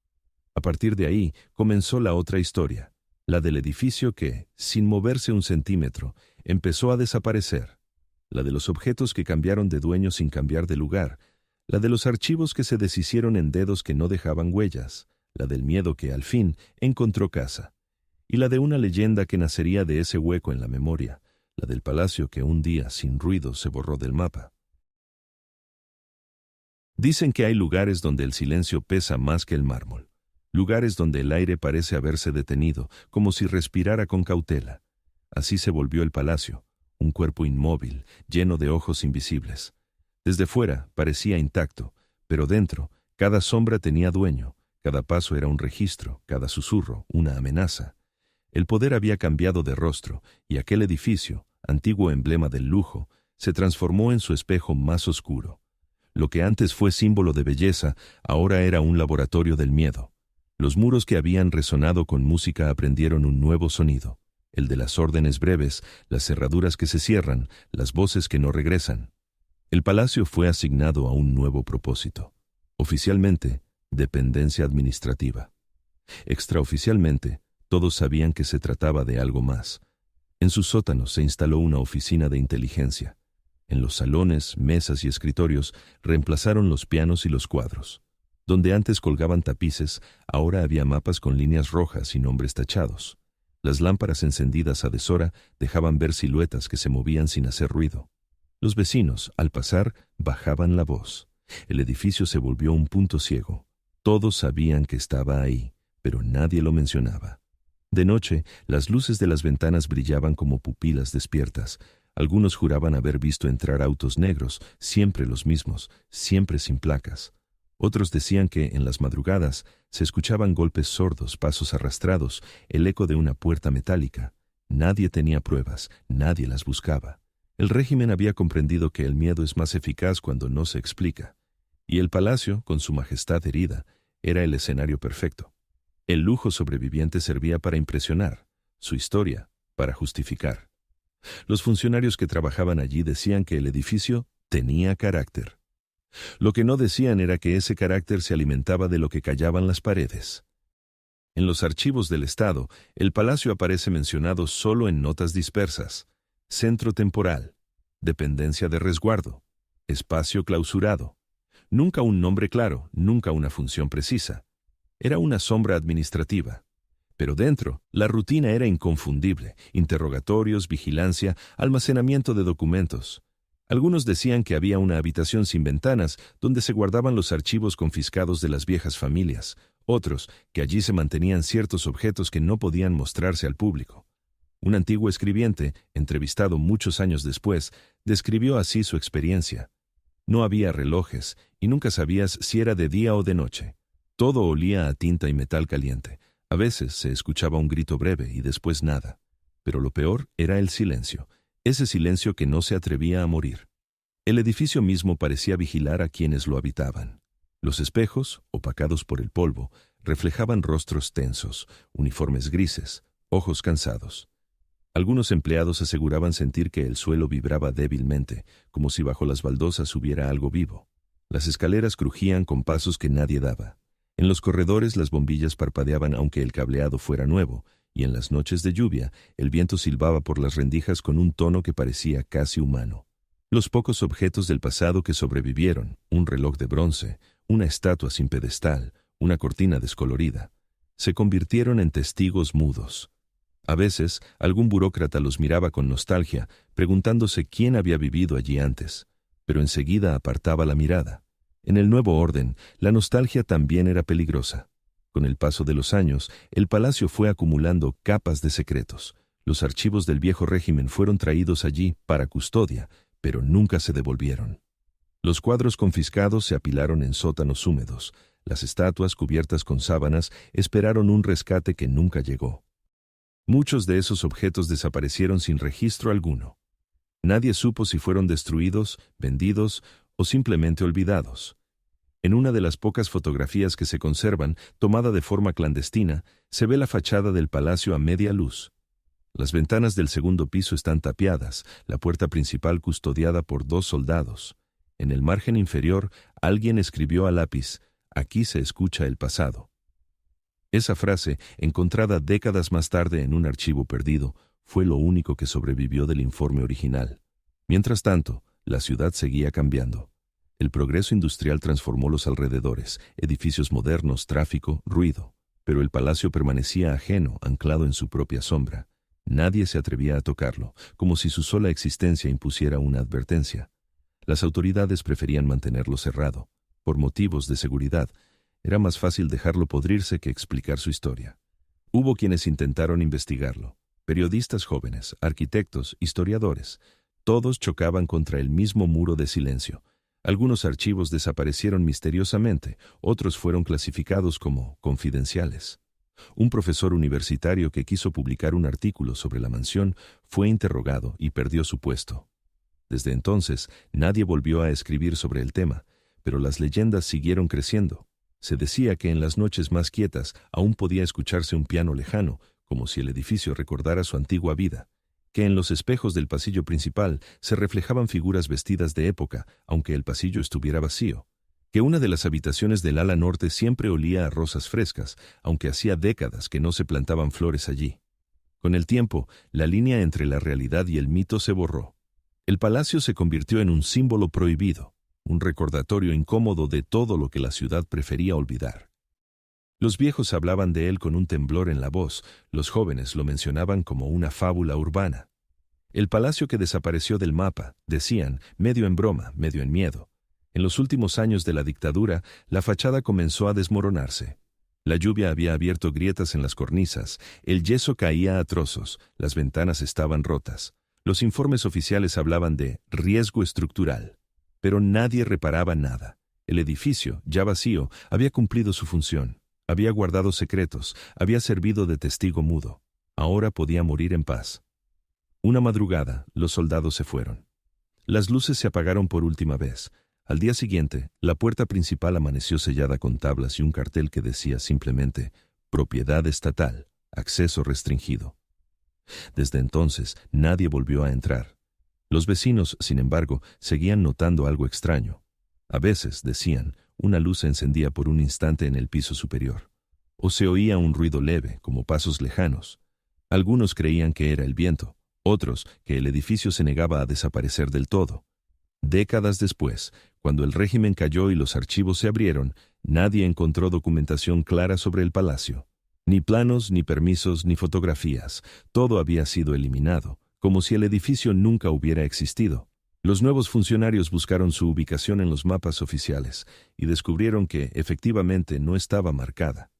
A partir de ahí comenzó la otra historia, la del edificio que, sin moverse un centímetro, empezó a desaparecer, la de los objetos que cambiaron de dueño sin cambiar de lugar, la de los archivos que se deshicieron en dedos que no dejaban huellas, la del miedo que, al fin, encontró casa, y la de una leyenda que nacería de ese hueco en la memoria, la del palacio que un día, sin ruido, se borró del mapa. Dicen que hay lugares donde el silencio pesa más que el mármol, lugares donde el aire parece haberse detenido, como si respirara con cautela. Así se volvió el palacio, un cuerpo inmóvil, lleno de ojos invisibles. Desde fuera parecía intacto, pero dentro, cada sombra tenía dueño, cada paso era un registro, cada susurro una amenaza. El poder había cambiado de rostro, y aquel edificio, antiguo emblema del lujo, se transformó en su espejo más oscuro. Lo que antes fue símbolo de belleza, ahora era un laboratorio del miedo. Los muros que habían resonado con música aprendieron un nuevo sonido, el de las órdenes breves, las cerraduras que se cierran, las voces que no regresan. El palacio fue asignado a un nuevo propósito. Oficialmente, dependencia administrativa. Extraoficialmente, todos sabían que se trataba de algo más. En sus sótanos se instaló una oficina de inteligencia. En los salones, mesas y escritorios reemplazaron los pianos y los cuadros. Donde antes colgaban tapices, ahora había mapas con líneas rojas y nombres tachados. Las lámparas encendidas a deshora dejaban ver siluetas que se movían sin hacer ruido. Los vecinos, al pasar, bajaban la voz. El edificio se volvió un punto ciego. Todos sabían que estaba ahí, pero nadie lo mencionaba. De noche, las luces de las ventanas brillaban como pupilas despiertas. Algunos juraban haber visto entrar autos negros, siempre los mismos, siempre sin placas. Otros decían que, en las madrugadas, se escuchaban golpes sordos, pasos arrastrados, el eco de una puerta metálica. Nadie tenía pruebas, nadie las buscaba. El régimen había comprendido que el miedo es más eficaz cuando no se explica. Y el palacio, con su majestad herida, era el escenario perfecto. El lujo sobreviviente servía para impresionar, su historia para justificar. Los funcionarios que trabajaban allí decían que el edificio tenía carácter. Lo que no decían era que ese carácter se alimentaba de lo que callaban las paredes. En los archivos del Estado, el palacio aparece mencionado solo en notas dispersas: centro temporal, dependencia de resguardo, espacio clausurado. Nunca un nombre claro, nunca una función precisa. Era una sombra administrativa. Pero dentro, la rutina era inconfundible: interrogatorios, vigilancia, almacenamiento de documentos. Algunos decían que había una habitación sin ventanas donde se guardaban los archivos confiscados de las viejas familias. Otros, que allí se mantenían ciertos objetos que no podían mostrarse al público. Un antiguo escribiente, entrevistado muchos años después, describió así su experiencia. No había relojes, y nunca sabías si era de día o de noche. Todo olía a tinta y metal caliente. A veces se escuchaba un grito breve y después nada. Pero lo peor era el silencio, ese silencio que no se atrevía a morir. El edificio mismo parecía vigilar a quienes lo habitaban. Los espejos, opacados por el polvo, reflejaban rostros tensos, uniformes grises, ojos cansados. Algunos empleados aseguraban sentir que el suelo vibraba débilmente, como si bajo las baldosas hubiera algo vivo. Las escaleras crujían con pasos que nadie daba. En los corredores las bombillas parpadeaban aunque el cableado fuera nuevo, y en las noches de lluvia el viento silbaba por las rendijas con un tono que parecía casi humano. Los pocos objetos del pasado que sobrevivieron, un reloj de bronce, una estatua sin pedestal, una cortina descolorida, se convirtieron en testigos mudos. A veces, algún burócrata los miraba con nostalgia, preguntándose quién había vivido allí antes, pero enseguida apartaba la mirada. En el nuevo orden, la nostalgia también era peligrosa. Con el paso de los años, el palacio fue acumulando capas de secretos. Los archivos del viejo régimen fueron traídos allí para custodia, pero nunca se devolvieron. Los cuadros confiscados se apilaron en sótanos húmedos. Las estatuas, cubiertas con sábanas, esperaron un rescate que nunca llegó. Muchos de esos objetos desaparecieron sin registro alguno. Nadie supo si fueron destruidos, vendidos o simplemente olvidados. En una de las pocas fotografías que se conservan, tomada de forma clandestina, se ve la fachada del palacio a media luz. Las ventanas del segundo piso están tapiadas, la puerta principal custodiada por 2 soldados. En el margen inferior, alguien escribió a lápiz: «Aquí se escucha el pasado». Esa frase, encontrada décadas más tarde en un archivo perdido, fue lo único que sobrevivió del informe original. Mientras tanto, la ciudad seguía cambiando. El progreso industrial transformó los alrededores, edificios modernos, tráfico, ruido. Pero el palacio permanecía ajeno, anclado en su propia sombra. Nadie se atrevía a tocarlo, como si su sola existencia impusiera una advertencia. Las autoridades preferían mantenerlo cerrado. Por motivos de seguridad, era más fácil dejarlo podrirse que explicar su historia. Hubo quienes intentaron investigarlo. Periodistas jóvenes, arquitectos, historiadores. Todos chocaban contra el mismo muro de silencio. Algunos archivos desaparecieron misteriosamente, otros fueron clasificados como confidenciales. Un profesor universitario que quiso publicar un artículo sobre la mansión fue interrogado y perdió su puesto. Desde entonces, nadie volvió a escribir sobre el tema, pero las leyendas siguieron creciendo. Se decía que en las noches más quietas aún podía escucharse un piano lejano, como si el edificio recordara su antigua vida, que en los espejos del pasillo principal se reflejaban figuras vestidas de época, aunque el pasillo estuviera vacío, que una de las habitaciones del ala norte siempre olía a rosas frescas, aunque hacía décadas que no se plantaban flores allí. Con el tiempo, la línea entre la realidad y el mito se borró. El palacio se convirtió en un símbolo prohibido, un recordatorio incómodo de todo lo que la ciudad prefería olvidar. Los viejos hablaban de él con un temblor en la voz, los jóvenes lo mencionaban como una fábula urbana. El palacio que desapareció del mapa, decían, medio en broma, medio en miedo. En los últimos años de la dictadura, la fachada comenzó a desmoronarse. La lluvia había abierto grietas en las cornisas, el yeso caía a trozos, las ventanas estaban rotas. Los informes oficiales hablaban de riesgo estructural, pero nadie reparaba nada. El edificio, ya vacío, había cumplido su función. Había guardado secretos, había servido de testigo mudo. Ahora podía morir en paz. Una madrugada, los soldados se fueron. Las luces se apagaron por última vez. Al día siguiente, la puerta principal amaneció sellada con tablas y un cartel que decía simplemente: «Propiedad estatal, acceso restringido». Desde entonces, nadie volvió a entrar. Los vecinos, sin embargo, seguían notando algo extraño. A veces, decían, una luz se encendía por un instante en el piso superior. O se oía un ruido leve, como pasos lejanos. Algunos creían que era el viento, otros que el edificio se negaba a desaparecer del todo. Décadas después, cuando el régimen cayó y los archivos se abrieron, nadie encontró documentación clara sobre el palacio. Ni planos, ni permisos, ni fotografías. Todo había sido eliminado, como si el edificio nunca hubiera existido. Los nuevos funcionarios buscaron su ubicación en los mapas oficiales y descubrieron que, efectivamente, no estaba marcada.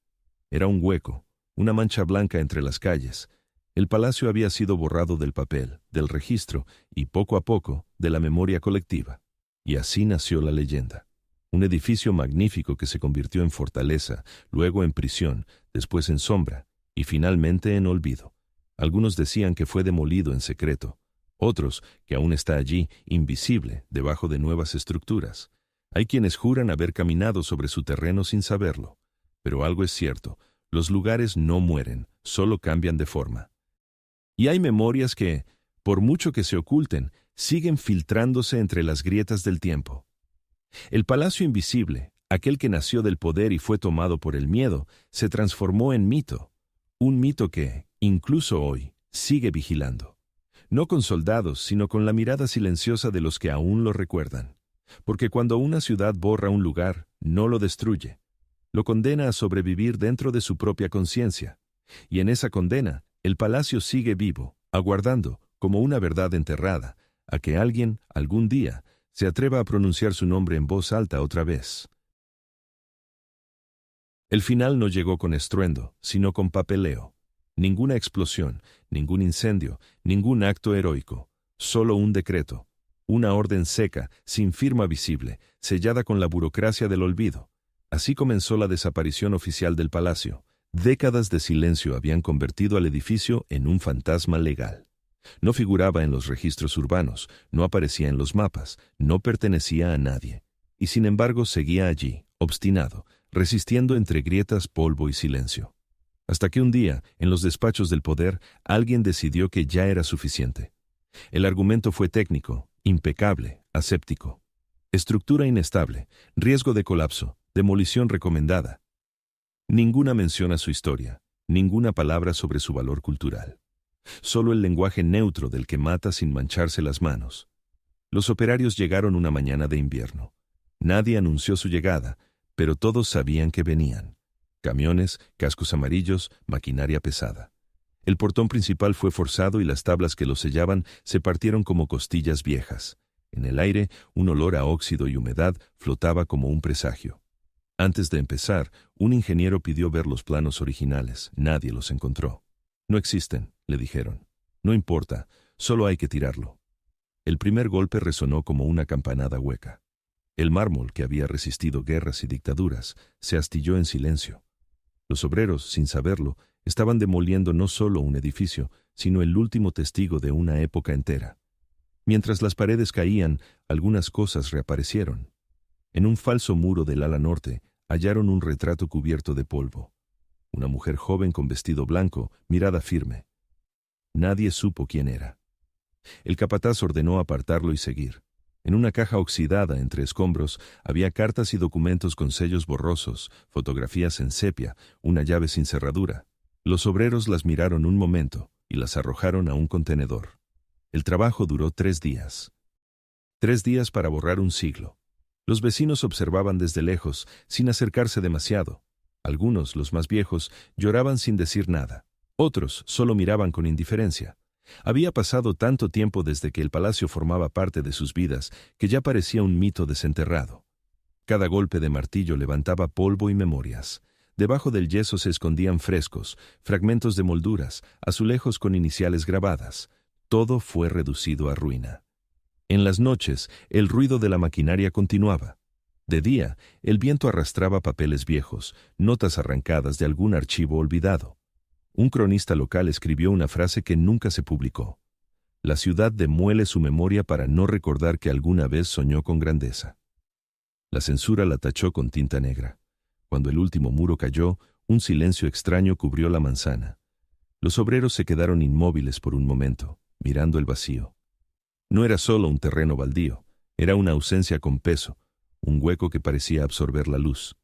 Era un hueco, una mancha blanca entre las calles. El palacio había sido borrado del papel, del registro y, poco a poco, de la memoria colectiva. Y así nació la leyenda. Un edificio magnífico que se convirtió en fortaleza, luego en prisión, después en sombra y finalmente en olvido. Algunos decían que fue demolido en secreto. Otros, que aún está allí, invisible, debajo de nuevas estructuras. Hay quienes juran haber caminado sobre su terreno sin saberlo. Pero algo es cierto, los lugares no mueren, solo cambian de forma. Y hay memorias que, por mucho que se oculten, siguen filtrándose entre las grietas del tiempo. El palacio invisible, aquel que nació del poder y fue tomado por el miedo, se transformó en mito. Un mito que, incluso hoy, sigue vigilando. No con soldados, sino con la mirada silenciosa de los que aún lo recuerdan. Porque cuando una ciudad borra un lugar, no lo destruye. Lo condena a sobrevivir dentro de su propia conciencia. Y en esa condena, el palacio sigue vivo, aguardando, como una verdad enterrada, a que alguien, algún día, se atreva a pronunciar su nombre en voz alta otra vez. El final no llegó con estruendo, sino con papeleo. Ninguna explosión, ningún incendio, ningún acto heroico. Solo un decreto. Una orden seca, sin firma visible, sellada con la burocracia del olvido. Así comenzó la desaparición oficial del palacio. Décadas de silencio habían convertido al edificio en un fantasma legal. No figuraba en los registros urbanos, no aparecía en los mapas, no pertenecía a nadie. Y sin embargo seguía allí, obstinado, resistiendo entre grietas, polvo y silencio. Hasta que un día, en los despachos del poder, alguien decidió que ya era suficiente. El argumento fue técnico, impecable, aséptico. Estructura inestable, riesgo de colapso, demolición recomendada. Ninguna mención a su historia, ninguna palabra sobre su valor cultural. Solo el lenguaje neutro del que mata sin mancharse las manos. Los operarios llegaron una mañana de invierno. Nadie anunció su llegada, pero todos sabían que venían. Camiones, cascos amarillos, maquinaria pesada. El portón principal fue forzado y las tablas que lo sellaban se partieron como costillas viejas. En el aire, un olor a óxido y humedad flotaba como un presagio. Antes de empezar, un ingeniero pidió ver los planos originales. Nadie los encontró. No existen, le dijeron. No importa, solo hay que tirarlo. El primer golpe resonó como una campanada hueca. El mármol, que había resistido guerras y dictaduras, se astilló en silencio. Los obreros, sin saberlo, estaban demoliendo no solo un edificio, sino el último testigo de una época entera. Mientras las paredes caían, algunas cosas reaparecieron. En un falso muro del ala norte, hallaron un retrato cubierto de polvo. Una mujer joven con vestido blanco, mirada firme. Nadie supo quién era. El capataz ordenó apartarlo y seguir. En una caja oxidada entre escombros había cartas y documentos con sellos borrosos, fotografías en sepia, una llave sin cerradura. Los obreros las miraron un momento y las arrojaron a un contenedor. El trabajo duró 3 días. 3 días para borrar un siglo. Los vecinos observaban desde lejos, sin acercarse demasiado. Algunos, los más viejos, lloraban sin decir nada. Otros solo miraban con indiferencia. Había pasado tanto tiempo desde que el palacio formaba parte de sus vidas que ya parecía un mito desenterrado. Cada golpe de martillo levantaba polvo y memorias. Debajo del yeso se escondían frescos, fragmentos de molduras, azulejos con iniciales grabadas. Todo fue reducido a ruina. En las noches, el ruido de la maquinaria continuaba. De día, el viento arrastraba papeles viejos, notas arrancadas de algún archivo olvidado. Un cronista local escribió una frase que nunca se publicó. La ciudad demuele su memoria para no recordar que alguna vez soñó con grandeza. La censura la tachó con tinta negra. Cuando el último muro cayó, un silencio extraño cubrió la manzana. Los obreros se quedaron inmóviles por un momento, mirando el vacío. No era solo un terreno baldío, era una ausencia con peso, un hueco que parecía absorber la luz.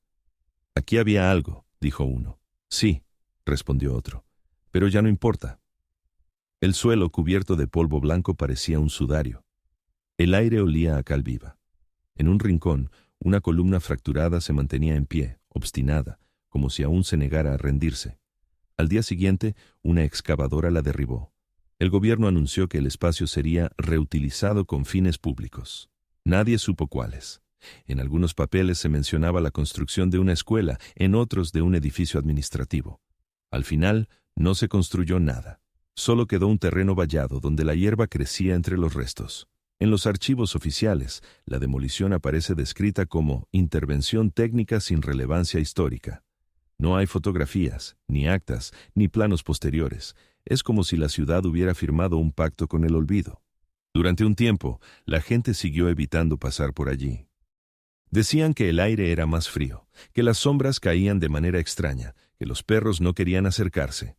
Aquí había algo, dijo uno. Sí, respondió otro, pero ya no importa. El suelo cubierto de polvo blanco parecía un sudario. El aire olía a cal viva. En un rincón, una columna fracturada se mantenía en pie, obstinada, como si aún se negara a rendirse. Al día siguiente, una excavadora la derribó. El gobierno anunció que el espacio sería reutilizado con fines públicos. Nadie supo cuáles. En algunos papeles se mencionaba la construcción de una escuela, en otros de un edificio administrativo. Al final, no se construyó nada. Solo quedó un terreno vallado donde la hierba crecía entre los restos. En los archivos oficiales, la demolición aparece descrita como intervención técnica sin relevancia histórica. No hay fotografías, ni actas, ni planos posteriores. Es como si la ciudad hubiera firmado un pacto con el olvido. Durante un tiempo, la gente siguió evitando pasar por allí. Decían que el aire era más frío, que las sombras caían de manera extraña, que los perros no querían acercarse.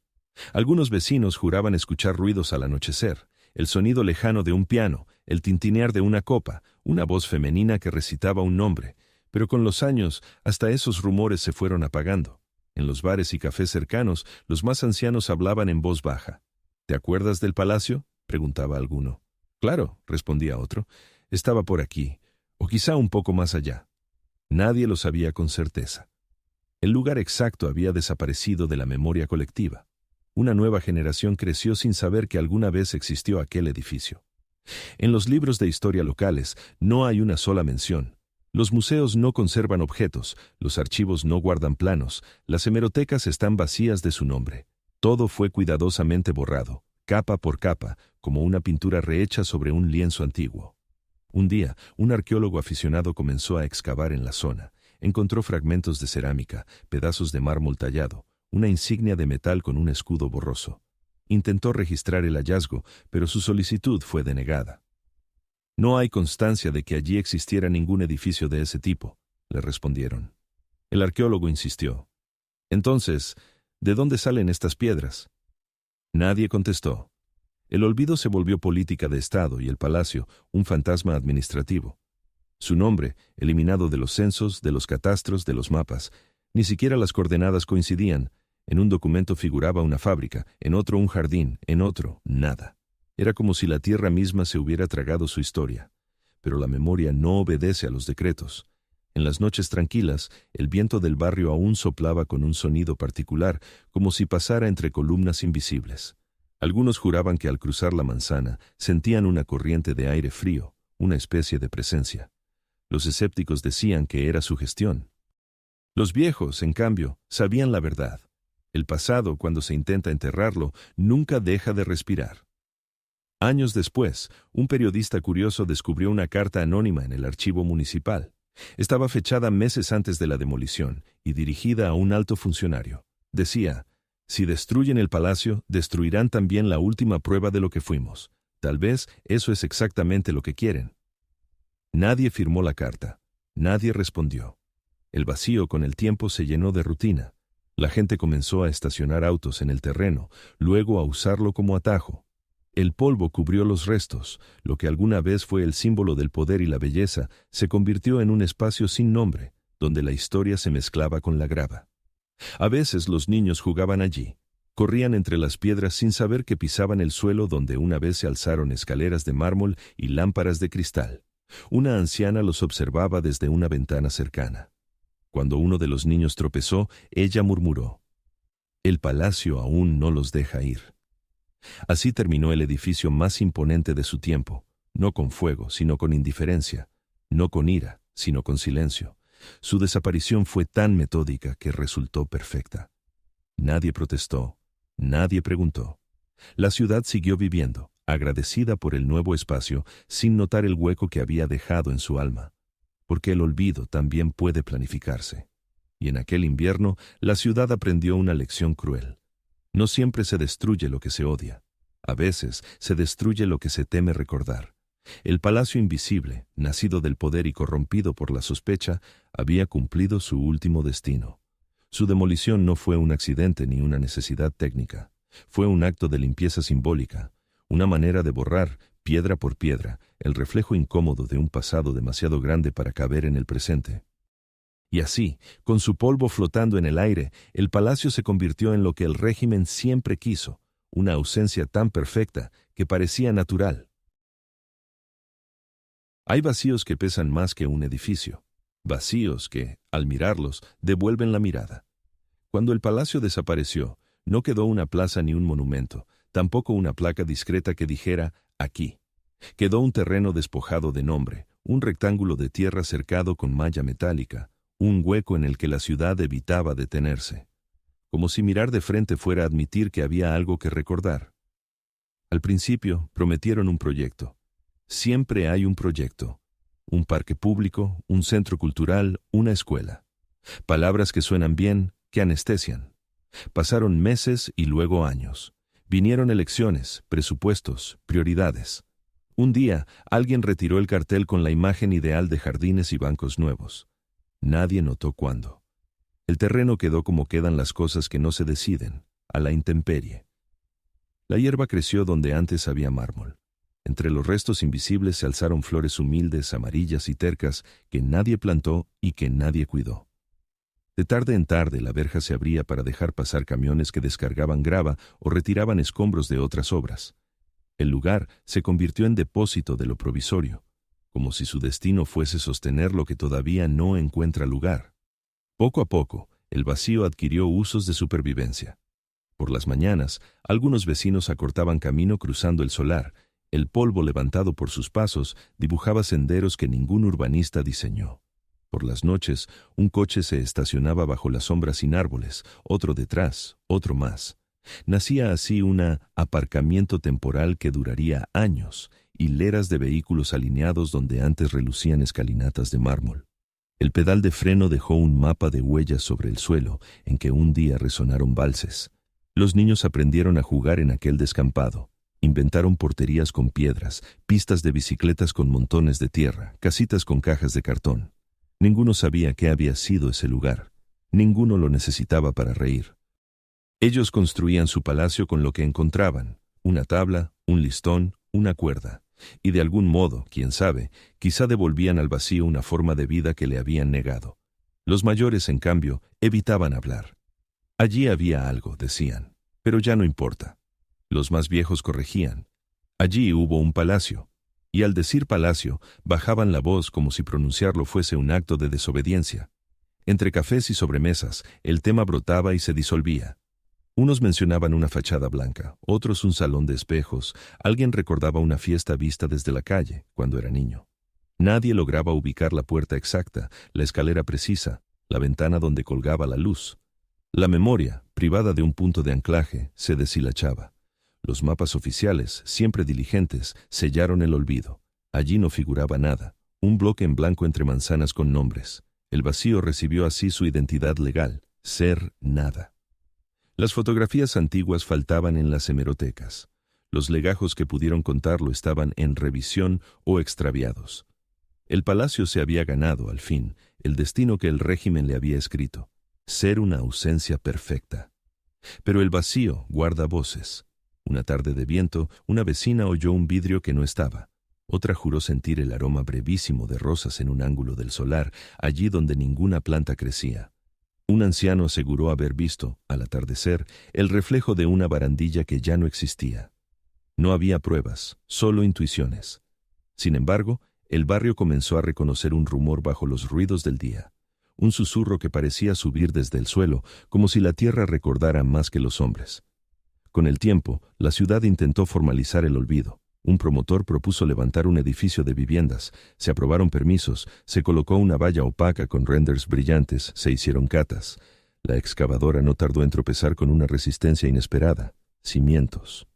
Algunos vecinos juraban escuchar ruidos al anochecer, el sonido lejano de un piano, el tintinear de una copa, una voz femenina que recitaba un nombre, pero con los años hasta esos rumores se fueron apagando. En los bares y cafés cercanos, los más ancianos hablaban en voz baja. ¿Te acuerdas del palacio?, preguntaba alguno. Claro, respondía otro, estaba por aquí, o quizá un poco más allá. Nadie lo sabía con certeza. El lugar exacto había desaparecido de la memoria colectiva. Una nueva generación creció sin saber que alguna vez existió aquel edificio. En los libros de historia locales no hay una sola mención. Los museos no conservan objetos, los archivos no guardan planos, las hemerotecas están vacías de su nombre. Todo fue cuidadosamente borrado, capa por capa, como una pintura rehecha sobre un lienzo antiguo. Un día, un arqueólogo aficionado comenzó a excavar en la zona. Encontró fragmentos de cerámica, pedazos de mármol tallado, una insignia de metal con un escudo borroso. Intentó registrar el hallazgo, pero su solicitud fue denegada. No hay constancia de que allí existiera ningún edificio de ese tipo, le respondieron. El arqueólogo insistió. Entonces, ¿De dónde salen estas piedras? Nadie contestó. El olvido se volvió política de Estado y el palacio, un fantasma administrativo. Su nombre, eliminado de los censos, de los catastros, de los mapas. Ni siquiera las coordenadas coincidían. En un documento figuraba una fábrica, en otro un jardín, en otro nada. Era como si la tierra misma se hubiera tragado su historia. Pero la memoria no obedece a los decretos. En las noches tranquilas, el viento del barrio aún soplaba con un sonido particular, como si pasara entre columnas invisibles. Algunos juraban que al cruzar la manzana sentían una corriente de aire frío, una especie de presencia. Los escépticos decían que era sugestión. Los viejos, en cambio, sabían la verdad. El pasado, cuando se intenta enterrarlo, nunca deja de respirar. Años después, un periodista curioso descubrió una carta anónima en el archivo municipal. Estaba fechada meses antes de la demolición y dirigida a un alto funcionario. Decía: si destruyen el palacio, destruirán también la última prueba de lo que fuimos. Tal vez eso es exactamente lo que quieren. Nadie firmó la carta. Nadie respondió. El vacío con el tiempo se llenó de rutina. La gente comenzó a estacionar autos en el terreno, luego a usarlo como atajo. El polvo cubrió los restos. Lo que alguna vez fue el símbolo del poder y la belleza se convirtió en un espacio sin nombre, donde la historia se mezclaba con la grava. A veces los niños jugaban allí. Corrían entre las piedras sin saber que pisaban el suelo donde una vez se alzaron escaleras de mármol y lámparas de cristal. Una anciana los observaba desde una ventana cercana. Cuando uno de los niños tropezó, ella murmuró: «El palacio aún no los deja ir». Así terminó el edificio más imponente de su tiempo, no con fuego, sino con indiferencia, no con ira, sino con silencio. Su desaparición fue tan metódica que resultó perfecta. Nadie protestó, nadie preguntó. La ciudad siguió viviendo, agradecida por el nuevo espacio, sin notar el hueco que había dejado en su alma. Porque el olvido también puede planificarse. Y en aquel invierno, la ciudad aprendió una lección cruel. No siempre se destruye lo que se odia. A veces se destruye lo que se teme recordar. El palacio invisible, nacido del poder y corrompido por la sospecha, había cumplido su último destino. Su demolición no fue un accidente ni una necesidad técnica. Fue un acto de limpieza simbólica, una manera de borrar, piedra por piedra, el reflejo incómodo de un pasado demasiado grande para caber en el presente. Y así, con su polvo flotando en el aire, el palacio se convirtió en lo que el régimen siempre quiso, una ausencia tan perfecta que parecía natural. Hay vacíos que pesan más que un edificio, vacíos que, al mirarlos, devuelven la mirada. Cuando el palacio desapareció, no quedó una plaza ni un monumento, tampoco una placa discreta que dijera «aquí». Quedó un terreno despojado de nombre, un rectángulo de tierra cercado con malla metálica, un hueco en el que la ciudad evitaba detenerse. Como si mirar de frente fuera admitir que había algo que recordar. Al principio prometieron un proyecto. Siempre hay un proyecto. Un parque público, un centro cultural, una escuela. Palabras que suenan bien, que anestesian. Pasaron meses y luego años. Vinieron elecciones, presupuestos, prioridades. Un día, alguien retiró el cartel con la imagen ideal de jardines y bancos nuevos. Nadie notó cuándo. El terreno quedó como quedan las cosas que no se deciden, a la intemperie. La hierba creció donde antes había mármol. Entre los restos invisibles se alzaron flores humildes, amarillas y tercas, que nadie plantó y que nadie cuidó. De tarde en tarde la verja se abría para dejar pasar camiones que descargaban grava o retiraban escombros de otras obras. El lugar se convirtió en depósito de lo provisorio, como si su destino fuese sostener lo que todavía no encuentra lugar. Poco a poco, el vacío adquirió usos de supervivencia. Por las mañanas, algunos vecinos acortaban camino cruzando el solar. El polvo levantado por sus pasos dibujaba senderos que ningún urbanista diseñó. Por las noches, un coche se estacionaba bajo la sombra sin árboles, otro detrás, otro más. Nacía así un aparcamiento temporal que duraría años, hileras de vehículos alineados donde antes relucían escalinatas de mármol. El pedal de freno dejó un mapa de huellas sobre el suelo en que un día resonaron valses. Los niños aprendieron a jugar en aquel descampado. Inventaron porterías con piedras, pistas de bicicletas con montones de tierra, casitas con cajas de cartón. Ninguno sabía qué había sido ese lugar. Ninguno lo necesitaba para reír. Ellos construían su palacio con lo que encontraban: una tabla, un listón, una cuerda. Y de algún modo, quién sabe, quizá devolvían al vacío una forma de vida que le habían negado. Los mayores, en cambio, evitaban hablar. Allí había algo, decían, pero ya no importa. Los más viejos corregían. Allí hubo un palacio. Y al decir palacio, bajaban la voz como si pronunciarlo fuese un acto de desobediencia. Entre cafés y sobremesas, el tema brotaba y se disolvía. Unos mencionaban una fachada blanca, otros un salón de espejos, alguien recordaba una fiesta vista desde la calle, cuando era niño. Nadie lograba ubicar la puerta exacta, la escalera precisa, la ventana donde colgaba la luz. La memoria, privada de un punto de anclaje, se deshilachaba. Los mapas oficiales, siempre diligentes, sellaron el olvido. Allí no figuraba nada, un bloque en blanco entre manzanas con nombres. El vacío recibió así su identidad legal: ser nada. Las fotografías antiguas faltaban en las hemerotecas. Los legajos que pudieron contarlo estaban en revisión o extraviados. El palacio se había ganado, al fin, el destino que el régimen le había escrito: ser una ausencia perfecta. Pero el vacío guarda voces. Una tarde de viento, una vecina oyó un vidrio que no estaba. Otra juró sentir el aroma brevísimo de rosas en un ángulo del solar, allí donde ninguna planta crecía. Un anciano aseguró haber visto, al atardecer, el reflejo de una barandilla que ya no existía. No había pruebas, solo intuiciones. Sin embargo, el barrio comenzó a reconocer un rumor bajo los ruidos del día. Un susurro que parecía subir desde el suelo, como si la tierra recordara más que los hombres. Con el tiempo, la ciudad intentó formalizar el olvido. Un promotor propuso levantar un edificio de viviendas, se aprobaron permisos, se colocó una valla opaca con renders brillantes, se hicieron catas. La excavadora no tardó en tropezar con una resistencia inesperada: cimientos.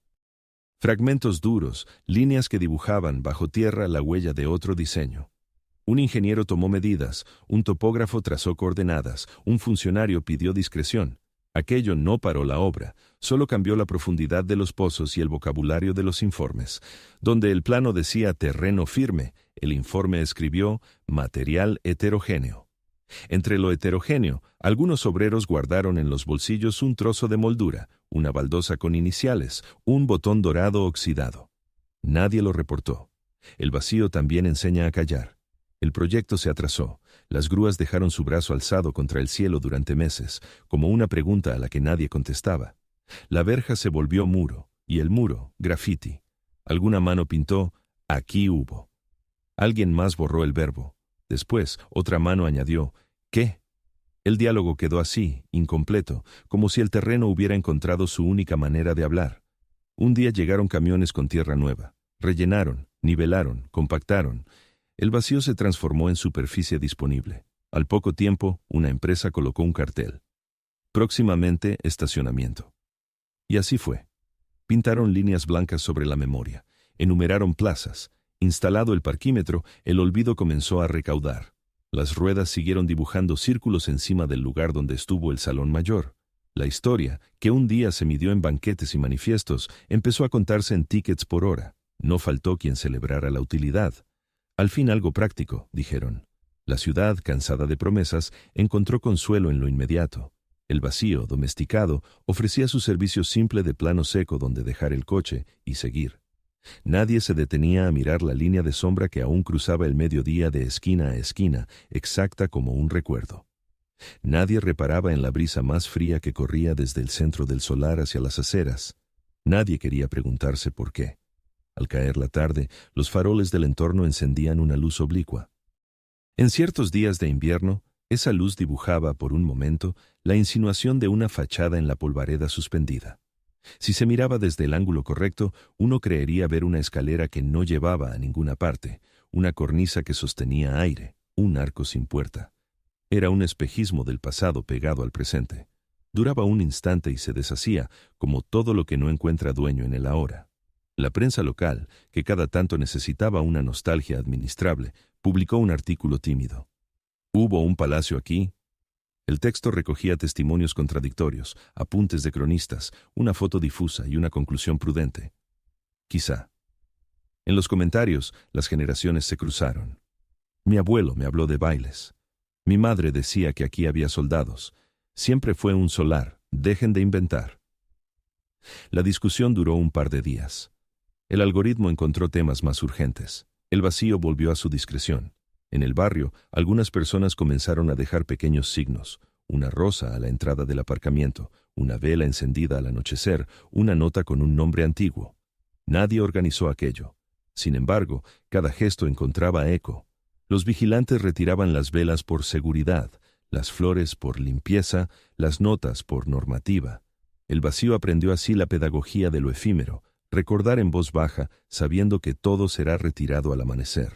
Fragmentos duros, líneas que dibujaban bajo tierra la huella de otro diseño. Un ingeniero tomó medidas, un topógrafo trazó coordenadas, un funcionario pidió discreción. Aquello no paró la obra, solo cambió la profundidad de los pozos y el vocabulario de los informes. Donde el plano decía terreno firme, el informe escribió material heterogéneo. Entre lo heterogéneo, algunos obreros guardaron en los bolsillos un trozo de moldura, una baldosa con iniciales, un botón dorado oxidado. Nadie lo reportó. El vacío también enseña a callar. El proyecto se atrasó. Las grúas dejaron su brazo alzado contra el cielo durante meses, como una pregunta a la que nadie contestaba. La verja se volvió muro, y el muro, grafiti. Alguna mano pintó: aquí hubo. Alguien más borró el verbo. Después, otra mano añadió: ¿qué? El diálogo quedó así, incompleto, como si el terreno hubiera encontrado su única manera de hablar. Un día llegaron camiones con tierra nueva. Rellenaron, nivelaron, compactaron. El vacío se transformó en superficie disponible. Al poco tiempo, una empresa colocó un cartel: próximamente estacionamiento. Y así fue. Pintaron líneas blancas sobre la memoria, enumeraron plazas. Instalado el parquímetro, el olvido comenzó a recaudar. Las ruedas siguieron dibujando círculos encima del lugar donde estuvo el salón mayor. La historia, que un día se midió en banquetes y manifiestos, empezó a contarse en tickets por hora. No faltó quien celebrara la utilidad. Al fin algo práctico, dijeron. La ciudad, cansada de promesas, encontró consuelo en lo inmediato. El vacío, domesticado, ofrecía su servicio simple de plano seco donde dejar el coche y seguir. Nadie se detenía a mirar la línea de sombra que aún cruzaba el mediodía de esquina a esquina, exacta como un recuerdo. Nadie reparaba en la brisa más fría que corría desde el centro del solar hacia las aceras. Nadie quería preguntarse por qué. Al caer la tarde, los faroles del entorno encendían una luz oblicua. En ciertos días de invierno, esa luz dibujaba, por un momento, la insinuación de una fachada en la polvareda suspendida. Si se miraba desde el ángulo correcto, uno creería ver una escalera que no llevaba a ninguna parte, una cornisa que sostenía aire, un arco sin puerta. Era un espejismo del pasado pegado al presente. Duraba un instante y se deshacía, como todo lo que no encuentra dueño en el ahora. La prensa local, que cada tanto necesitaba una nostalgia administrable, publicó un artículo tímido. ¿Hubo un palacio aquí? El texto recogía testimonios contradictorios, apuntes de cronistas, una foto difusa y una conclusión prudente. Quizá. En los comentarios, las generaciones se cruzaron. Mi abuelo me habló de bailes. Mi madre decía que aquí había soldados. Siempre fue un solar, Dejen de inventar. La discusión duró un par de días. El algoritmo encontró temas más urgentes. El vacío volvió a su discreción. En el barrio, algunas personas comenzaron a dejar pequeños signos: una rosa a la entrada del aparcamiento, una vela encendida al anochecer, una nota con un nombre antiguo. Nadie organizó aquello. Sin embargo, cada gesto encontraba eco. Los vigilantes retiraban las velas por seguridad, las flores por limpieza, las notas por normativa. El vacío aprendió así la pedagogía de lo efímero, recordar en voz baja, sabiendo que todo será retirado al amanecer.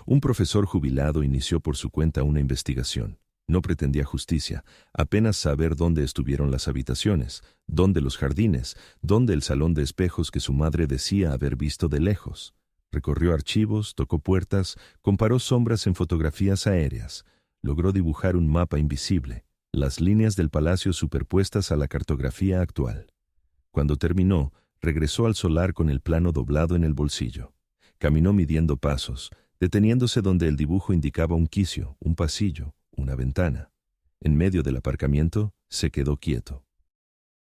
Un profesor jubilado inició por su cuenta una investigación. No pretendía justicia, apenas saber dónde estuvieron las habitaciones, dónde los jardines, dónde el salón de espejos que su madre decía haber visto de lejos. Recorrió archivos, tocó puertas, comparó sombras en fotografías aéreas. Logró dibujar un mapa invisible, las líneas del palacio superpuestas a la cartografía actual. Cuando terminó, regresó al solar con el plano doblado en el bolsillo. Caminó midiendo pasos, deteniéndose donde el dibujo indicaba un quicio, un pasillo, una ventana. En medio del aparcamiento, se quedó quieto.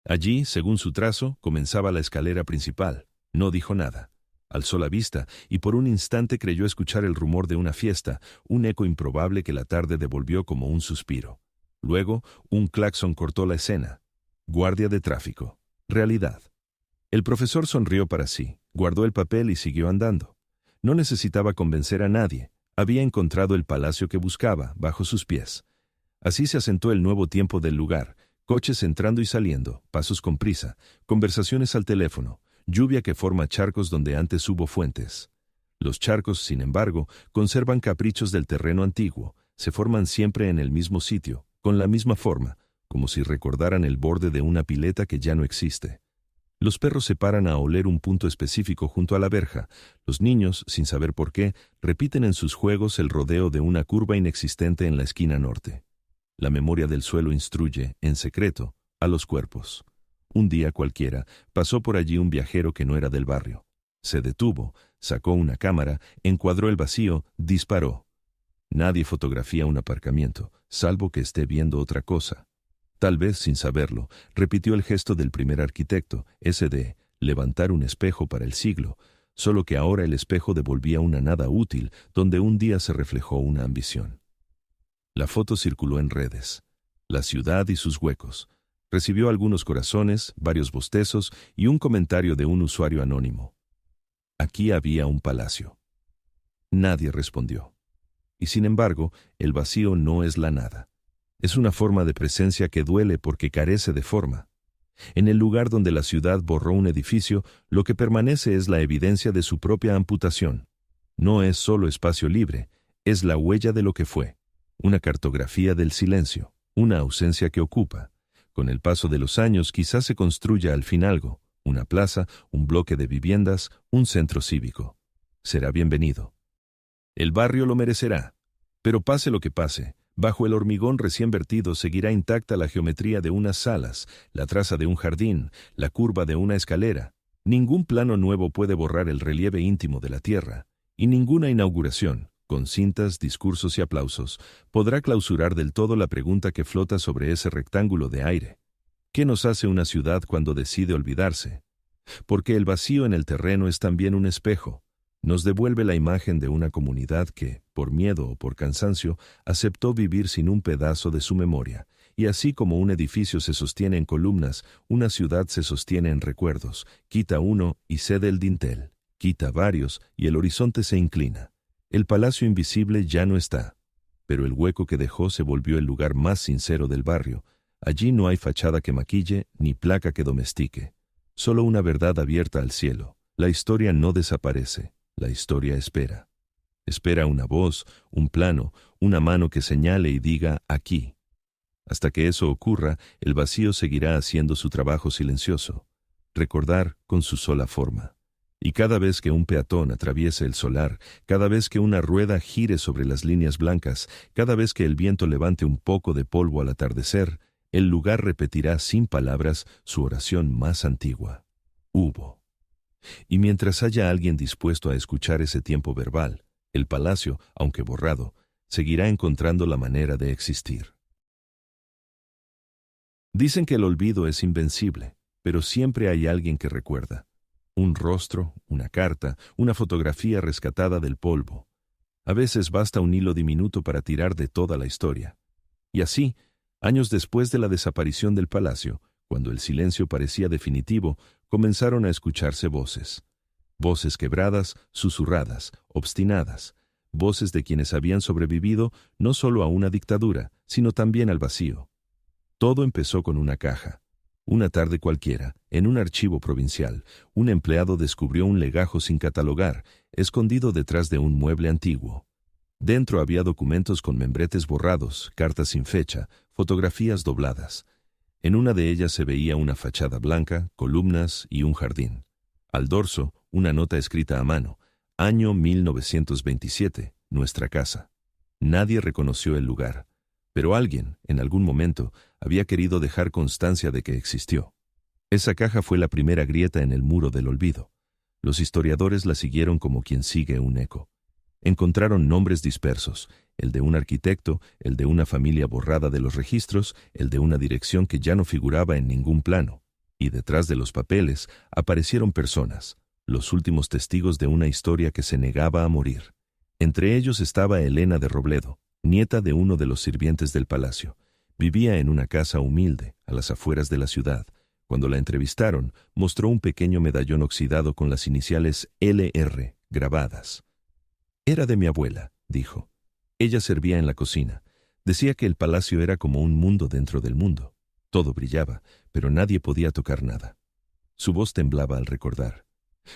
Allí, según su trazo, comenzaba la escalera principal. No dijo nada. Alzó la vista y por un instante creyó escuchar el rumor de una fiesta, un eco improbable que la tarde devolvió como un suspiro. Luego, un claxon cortó la escena. Guardia de tráfico. Realidad. El profesor sonrió para sí, guardó el papel y siguió andando. No necesitaba convencer a nadie. Había encontrado el palacio que buscaba, bajo sus pies. Así se asentó el nuevo tiempo del lugar, coches entrando y saliendo, pasos con prisa, conversaciones al teléfono, lluvia que forma charcos donde antes hubo fuentes. Los charcos, sin embargo, conservan caprichos del terreno antiguo, se forman siempre en el mismo sitio, con la misma forma, como si recordaran el borde de una pileta que ya no existe. Los perros se paran a oler un punto específico junto a la verja. Los niños, sin saber por qué, repiten en sus juegos el rodeo de una curva inexistente en la esquina norte. La memoria del suelo instruye, en secreto, a los cuerpos. Un día cualquiera, pasó por allí un viajero que no era del barrio. Se detuvo, sacó una cámara, encuadró el vacío, disparó. Nadie fotografía un aparcamiento, salvo que esté viendo otra cosa. Tal vez, sin saberlo, repitió el gesto del primer arquitecto, ese de levantar un espejo para el siglo, solo que ahora el espejo devolvía una nada útil, donde un día se reflejó una ambición. La foto circuló en redes. La ciudad y sus huecos. Recibió algunos corazones, varios bostezos y un comentario de un usuario anónimo. Aquí había un palacio. Nadie respondió. Y sin embargo, el vacío no es la nada. Es una forma de presencia que duele porque carece de forma. En el lugar donde la ciudad borró un edificio, lo que permanece es la evidencia de su propia amputación. No es solo espacio libre, es la huella de lo que fue. Una cartografía del silencio, una ausencia que ocupa. Con el paso de los años quizás se construya al fin algo, una plaza, un bloque de viviendas, un centro cívico. Será bienvenido. El barrio lo merecerá. Pero pase lo que pase, bajo el hormigón recién vertido seguirá intacta la geometría de unas salas, la traza de un jardín, la curva de una escalera. Ningún plano nuevo puede borrar el relieve íntimo de la tierra, y ninguna inauguración, con cintas, discursos y aplausos, podrá clausurar del todo la pregunta que flota sobre ese rectángulo de aire. ¿Qué nos hace una ciudad cuando decide olvidarse? Porque el vacío en el terreno es también un espejo. Nos devuelve la imagen de una comunidad que, por miedo o por cansancio, aceptó vivir sin un pedazo de su memoria, y así como un edificio se sostiene en columnas, una ciudad se sostiene en recuerdos. Quita uno y cede el dintel, quita varios y el horizonte se inclina. El palacio invisible ya no está, pero el hueco que dejó se volvió el lugar más sincero del barrio. Allí no hay fachada que maquille ni placa que domestique, solo una verdad abierta al cielo. La historia no desaparece. La historia espera. Espera una voz, un plano, una mano que señale y diga aquí. Hasta que eso ocurra, el vacío seguirá haciendo su trabajo silencioso. Recordar con su sola forma. Y cada vez que un peatón atraviese el solar, cada vez que una rueda gire sobre las líneas blancas, cada vez que el viento levante un poco de polvo al atardecer, el lugar repetirá sin palabras su oración más antigua. Hubo. Y mientras haya alguien dispuesto a escuchar ese tiempo verbal, el palacio, aunque borrado, seguirá encontrando la manera de existir. Dicen que el olvido es invencible, pero siempre hay alguien que recuerda. Un rostro, una carta, una fotografía rescatada del polvo. A veces basta un hilo diminuto para tirar de toda la historia. Y así, años después de la desaparición del palacio, cuando el silencio parecía definitivo, comenzaron a escucharse voces. Voces quebradas, susurradas, obstinadas. Voces de quienes habían sobrevivido no solo a una dictadura, sino también al vacío. Todo empezó con una caja. Una tarde cualquiera, en un archivo provincial, un empleado descubrió un legajo sin catalogar, escondido detrás de un mueble antiguo. Dentro había documentos con membretes borrados, cartas sin fecha, fotografías dobladas. En una de ellas se veía una fachada blanca, columnas y un jardín. Al dorso, una nota escrita a mano. Año 1927, nuestra casa. Nadie reconoció el lugar, pero alguien, en algún momento, había querido dejar constancia de que existió. Esa caja fue la primera grieta en el muro del olvido. Los historiadores la siguieron como quien sigue un eco. Encontraron nombres dispersos, el de un arquitecto, el de una familia borrada de los registros, el de una dirección que ya no figuraba en ningún plano. Y detrás de los papeles aparecieron personas, los últimos testigos de una historia que se negaba a morir. Entre ellos estaba Elena de Robledo, nieta de uno de los sirvientes del palacio. Vivía en una casa humilde, a las afueras de la ciudad. Cuando la entrevistaron, mostró un pequeño medallón oxidado con las iniciales LR grabadas. «Era de mi abuela», dijo. Ella servía en la cocina. Decía que el palacio era como un mundo dentro del mundo. Todo brillaba, pero nadie podía tocar nada. Su voz temblaba al recordar.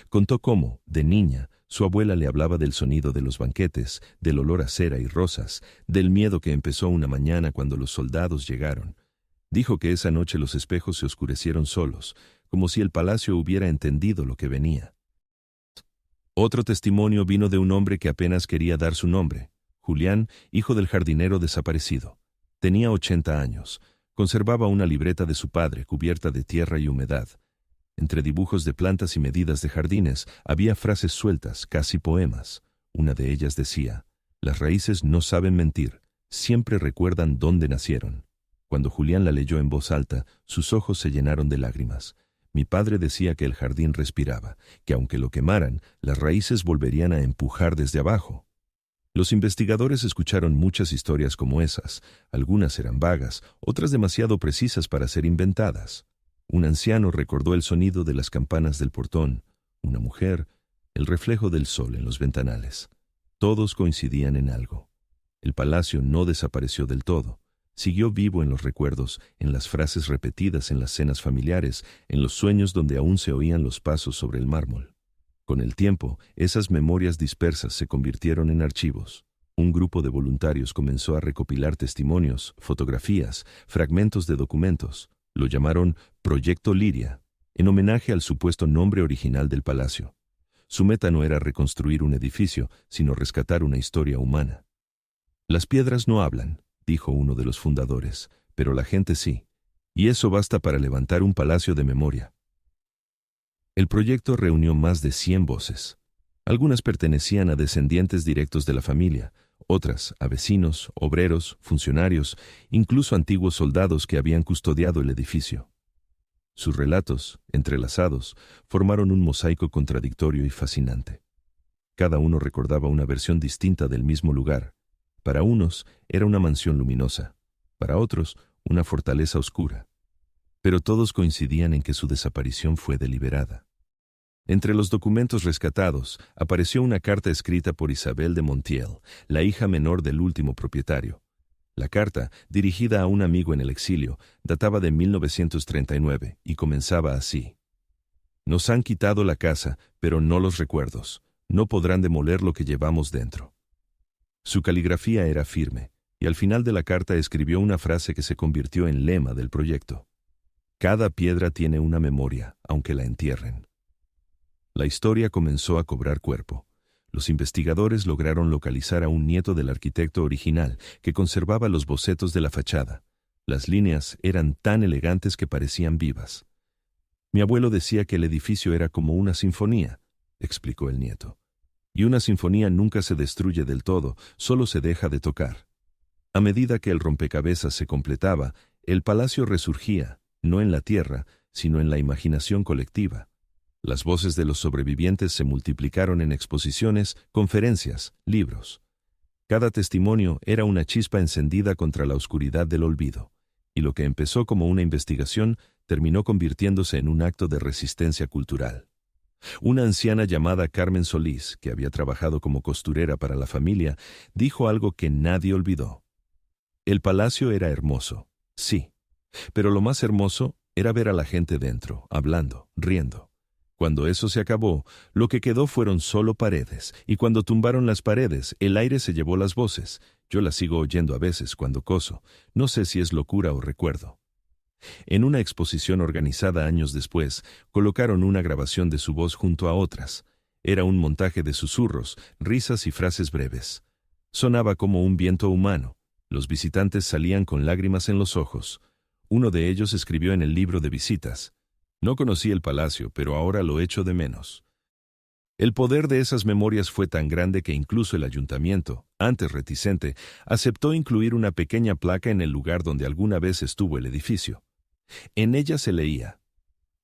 Contó cómo, de niña, su abuela le hablaba del sonido de los banquetes, del olor a cera y rosas, del miedo que empezó una mañana cuando los soldados llegaron. Dijo que esa noche los espejos se oscurecieron solos, como si el palacio hubiera entendido lo que venía. Otro testimonio vino de un hombre que apenas quería dar su nombre, Julián, hijo del jardinero desaparecido. Tenía 80 años. Conservaba una libreta de su padre cubierta de tierra y humedad. Entre dibujos de plantas y medidas de jardines había frases sueltas, casi poemas. Una de ellas decía: «Las raíces no saben mentir, siempre recuerdan dónde nacieron». Cuando Julián la leyó en voz alta, sus ojos se llenaron de lágrimas. Mi padre decía que el jardín respiraba, que aunque lo quemaran, las raíces volverían a empujar desde abajo. Los investigadores escucharon muchas historias como esas. Algunas eran vagas, otras demasiado precisas para ser inventadas. Un anciano recordó el sonido de las campanas del portón, una mujer, el reflejo del sol en los ventanales. Todos coincidían en algo. El palacio no desapareció del todo. Siguió vivo en los recuerdos, en las frases repetidas en las cenas familiares, en los sueños donde aún se oían los pasos sobre el mármol. Con el tiempo, esas memorias dispersas se convirtieron en archivos. Un grupo de voluntarios comenzó a recopilar testimonios, fotografías, fragmentos de documentos. Lo llamaron Proyecto Liria, en homenaje al supuesto nombre original del palacio. Su meta no era reconstruir un edificio, sino rescatar una historia humana. «Las piedras no hablan», dijo uno de los fundadores, «pero la gente sí, y eso basta para levantar un palacio de memoria». El proyecto reunió más de 100 voces. Algunas pertenecían a descendientes directos de la familia, otras a vecinos, obreros, funcionarios, incluso antiguos soldados que habían custodiado el edificio. Sus relatos, entrelazados, formaron un mosaico contradictorio y fascinante. Cada uno recordaba una versión distinta del mismo lugar. Para unos era una mansión luminosa, para otros una fortaleza oscura. Pero todos coincidían en que su desaparición fue deliberada. Entre los documentos rescatados apareció una carta escrita por Isabel de Montiel, la hija menor del último propietario. La carta, dirigida a un amigo en el exilio, databa de 1939 y comenzaba así: «Nos han quitado la casa, pero no los recuerdos. No podrán demoler lo que llevamos dentro». Su caligrafía era firme, y al final de la carta escribió una frase que se convirtió en lema del proyecto: «Cada piedra tiene una memoria, aunque la entierren». La historia comenzó a cobrar cuerpo. Los investigadores lograron localizar a un nieto del arquitecto original que conservaba los bocetos de la fachada. Las líneas eran tan elegantes que parecían vivas. «Mi abuelo decía que el edificio era como una sinfonía», explicó el nieto. «Y una sinfonía nunca se destruye del todo, solo se deja de tocar». A medida que el rompecabezas se completaba, El palacio resurgía, no en la tierra, sino en la imaginación colectiva. Las voces de los sobrevivientes se multiplicaron en exposiciones, conferencias, libros. Cada testimonio era una chispa encendida contra la oscuridad del olvido, y lo que empezó como una investigación terminó convirtiéndose en un acto de resistencia cultural. Una anciana llamada Carmen Solís, que había trabajado como costurera para la familia, dijo algo que nadie olvidó. El palacio era hermoso, sí, pero lo más hermoso era ver a la gente dentro, hablando, riendo. Cuando eso se acabó, lo que quedó fueron solo paredes, y cuando tumbaron las paredes, el aire se llevó las voces. Yo las sigo oyendo a veces cuando coso, no sé si es locura o recuerdo. En una exposición organizada años después, colocaron una grabación de su voz junto a otras. Era un montaje de susurros, risas y frases breves. Sonaba como un viento humano. Los visitantes salían con lágrimas en los ojos. Uno de ellos escribió en el libro de visitas: «No conocí el palacio, pero ahora lo echo de menos». El poder de esas memorias fue tan grande que incluso el ayuntamiento, antes reticente, aceptó incluir una pequeña placa en el lugar donde alguna vez estuvo el edificio. En ella se leía: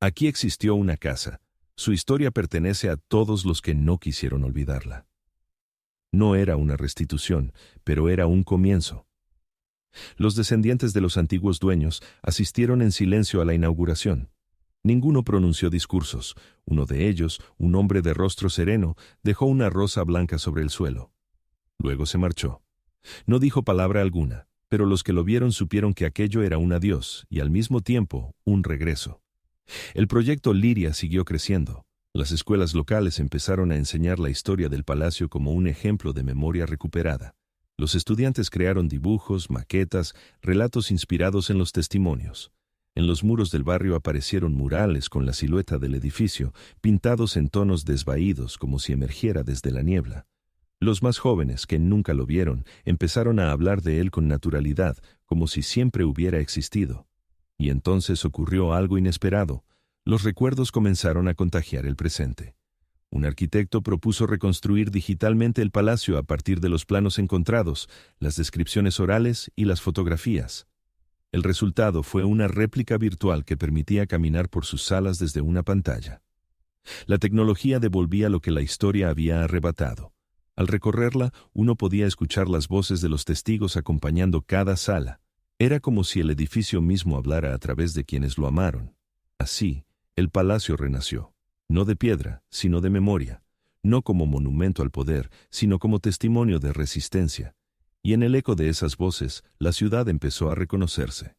«Aquí existió una casa. Su historia pertenece a todos los que no quisieron olvidarla». No era una restitución, pero era un comienzo. Los descendientes de los antiguos dueños asistieron en silencio a la inauguración. Ninguno pronunció discursos. Uno de ellos, un hombre de rostro sereno, dejó una rosa blanca sobre el suelo. Luego se marchó. No dijo palabra alguna, pero los que lo vieron supieron que aquello era un adiós y al mismo tiempo un regreso. El proyecto Liria siguió creciendo. Las escuelas locales empezaron a enseñar la historia del palacio como un ejemplo de memoria recuperada. Los estudiantes crearon dibujos, maquetas, relatos inspirados en los testimonios. En los muros del barrio aparecieron murales con la silueta del edificio, pintados en tonos desvaídos como si emergiera desde la niebla. Los más jóvenes, que nunca lo vieron, empezaron a hablar de él con naturalidad, como si siempre hubiera existido. Y entonces ocurrió algo inesperado. Los recuerdos comenzaron a contagiar el presente. Un arquitecto propuso reconstruir digitalmente el palacio a partir de los planos encontrados, las descripciones orales y las fotografías. El resultado fue una réplica virtual que permitía caminar por sus salas desde una pantalla. La tecnología devolvía lo que la historia había arrebatado. Al recorrerla, uno podía escuchar las voces de los testigos acompañando cada sala. Era como si el edificio mismo hablara a través de quienes lo amaron. Así, el palacio renació, no de piedra, sino de memoria, no como monumento al poder, sino como testimonio de resistencia. Y en el eco de esas voces, la ciudad empezó a reconocerse.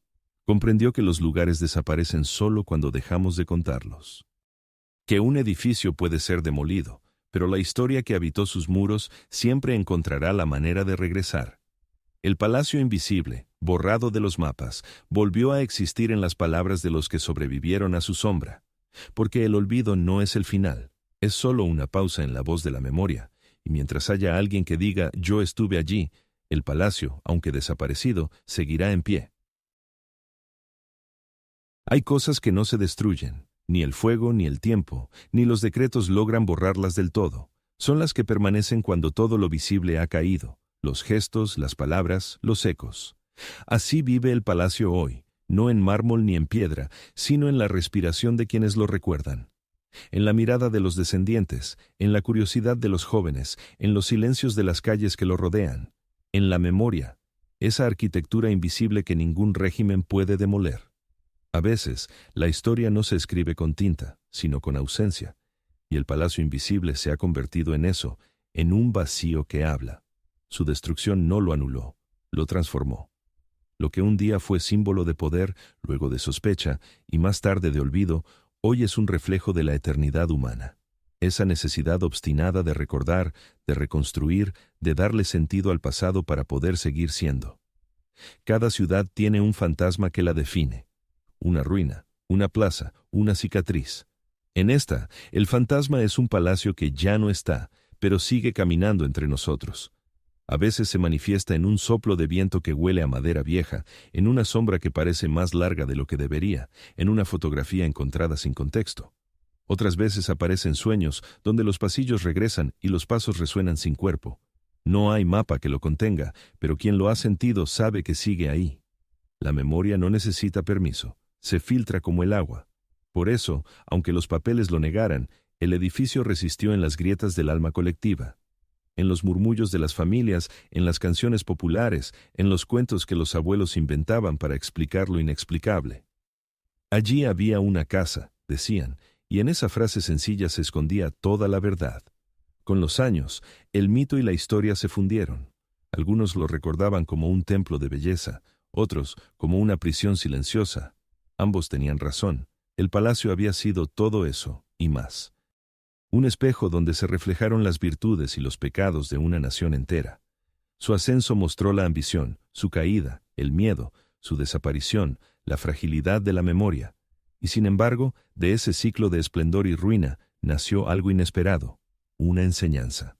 Comprendió que los lugares desaparecen solo cuando dejamos de contarlos. Que un edificio puede ser demolido, pero la historia que habitó sus muros siempre encontrará la manera de regresar. El palacio invisible, borrado de los mapas, volvió a existir en las palabras de los que sobrevivieron a su sombra. Porque el olvido no es el final, es solo una pausa en la voz de la memoria, y mientras haya alguien que diga «yo estuve allí», el palacio, aunque desaparecido, seguirá en pie. Hay cosas que no se destruyen. Ni el fuego, ni el tiempo, ni los decretos logran borrarlas del todo. Son las que permanecen cuando todo lo visible ha caído. Los gestos, las palabras, los ecos. Así vive el palacio hoy, no en mármol ni en piedra, sino en la respiración de quienes lo recuerdan. En la mirada de los descendientes, en la curiosidad de los jóvenes, en los silencios de las calles que lo rodean. En la memoria, esa arquitectura invisible que ningún régimen puede demoler. A veces, la historia no se escribe con tinta, sino con ausencia, y el palacio invisible se ha convertido en eso, en un vacío que habla. Su destrucción no lo anuló, lo transformó. Lo que un día fue símbolo de poder, luego de sospecha, y más tarde de olvido, hoy es un reflejo de la eternidad humana. Esa necesidad obstinada de recordar, de reconstruir, de darle sentido al pasado para poder seguir siendo. Cada ciudad tiene un fantasma que la define. Una ruina, una plaza, una cicatriz. En esta, el fantasma es un palacio que ya no está, pero sigue caminando entre nosotros. A veces se manifiesta en un soplo de viento que huele a madera vieja, en una sombra que parece más larga de lo que debería, en una fotografía encontrada sin contexto. Otras veces aparecen sueños, donde los pasillos regresan y los pasos resuenan sin cuerpo. No hay mapa que lo contenga, pero quien lo ha sentido sabe que sigue ahí. La memoria no necesita permiso, se filtra como el agua. Por eso, aunque los papeles lo negaran, el edificio resistió en las grietas del alma colectiva, en los murmullos de las familias, en las canciones populares, en los cuentos que los abuelos inventaban para explicar lo inexplicable. Allí había una casa, decían, y en esa frase sencilla se escondía toda la verdad. Con los años, el mito y la historia se fundieron. Algunos lo recordaban como un templo de belleza, otros como una prisión silenciosa. Ambos tenían razón. El palacio había sido todo eso, y más. Un espejo donde se reflejaron las virtudes y los pecados de una nación entera. Su ascenso mostró la ambición, su caída, el miedo, su desaparición, la fragilidad de la memoria. Y sin embargo, de ese ciclo de esplendor y ruina, nació algo inesperado, una enseñanza.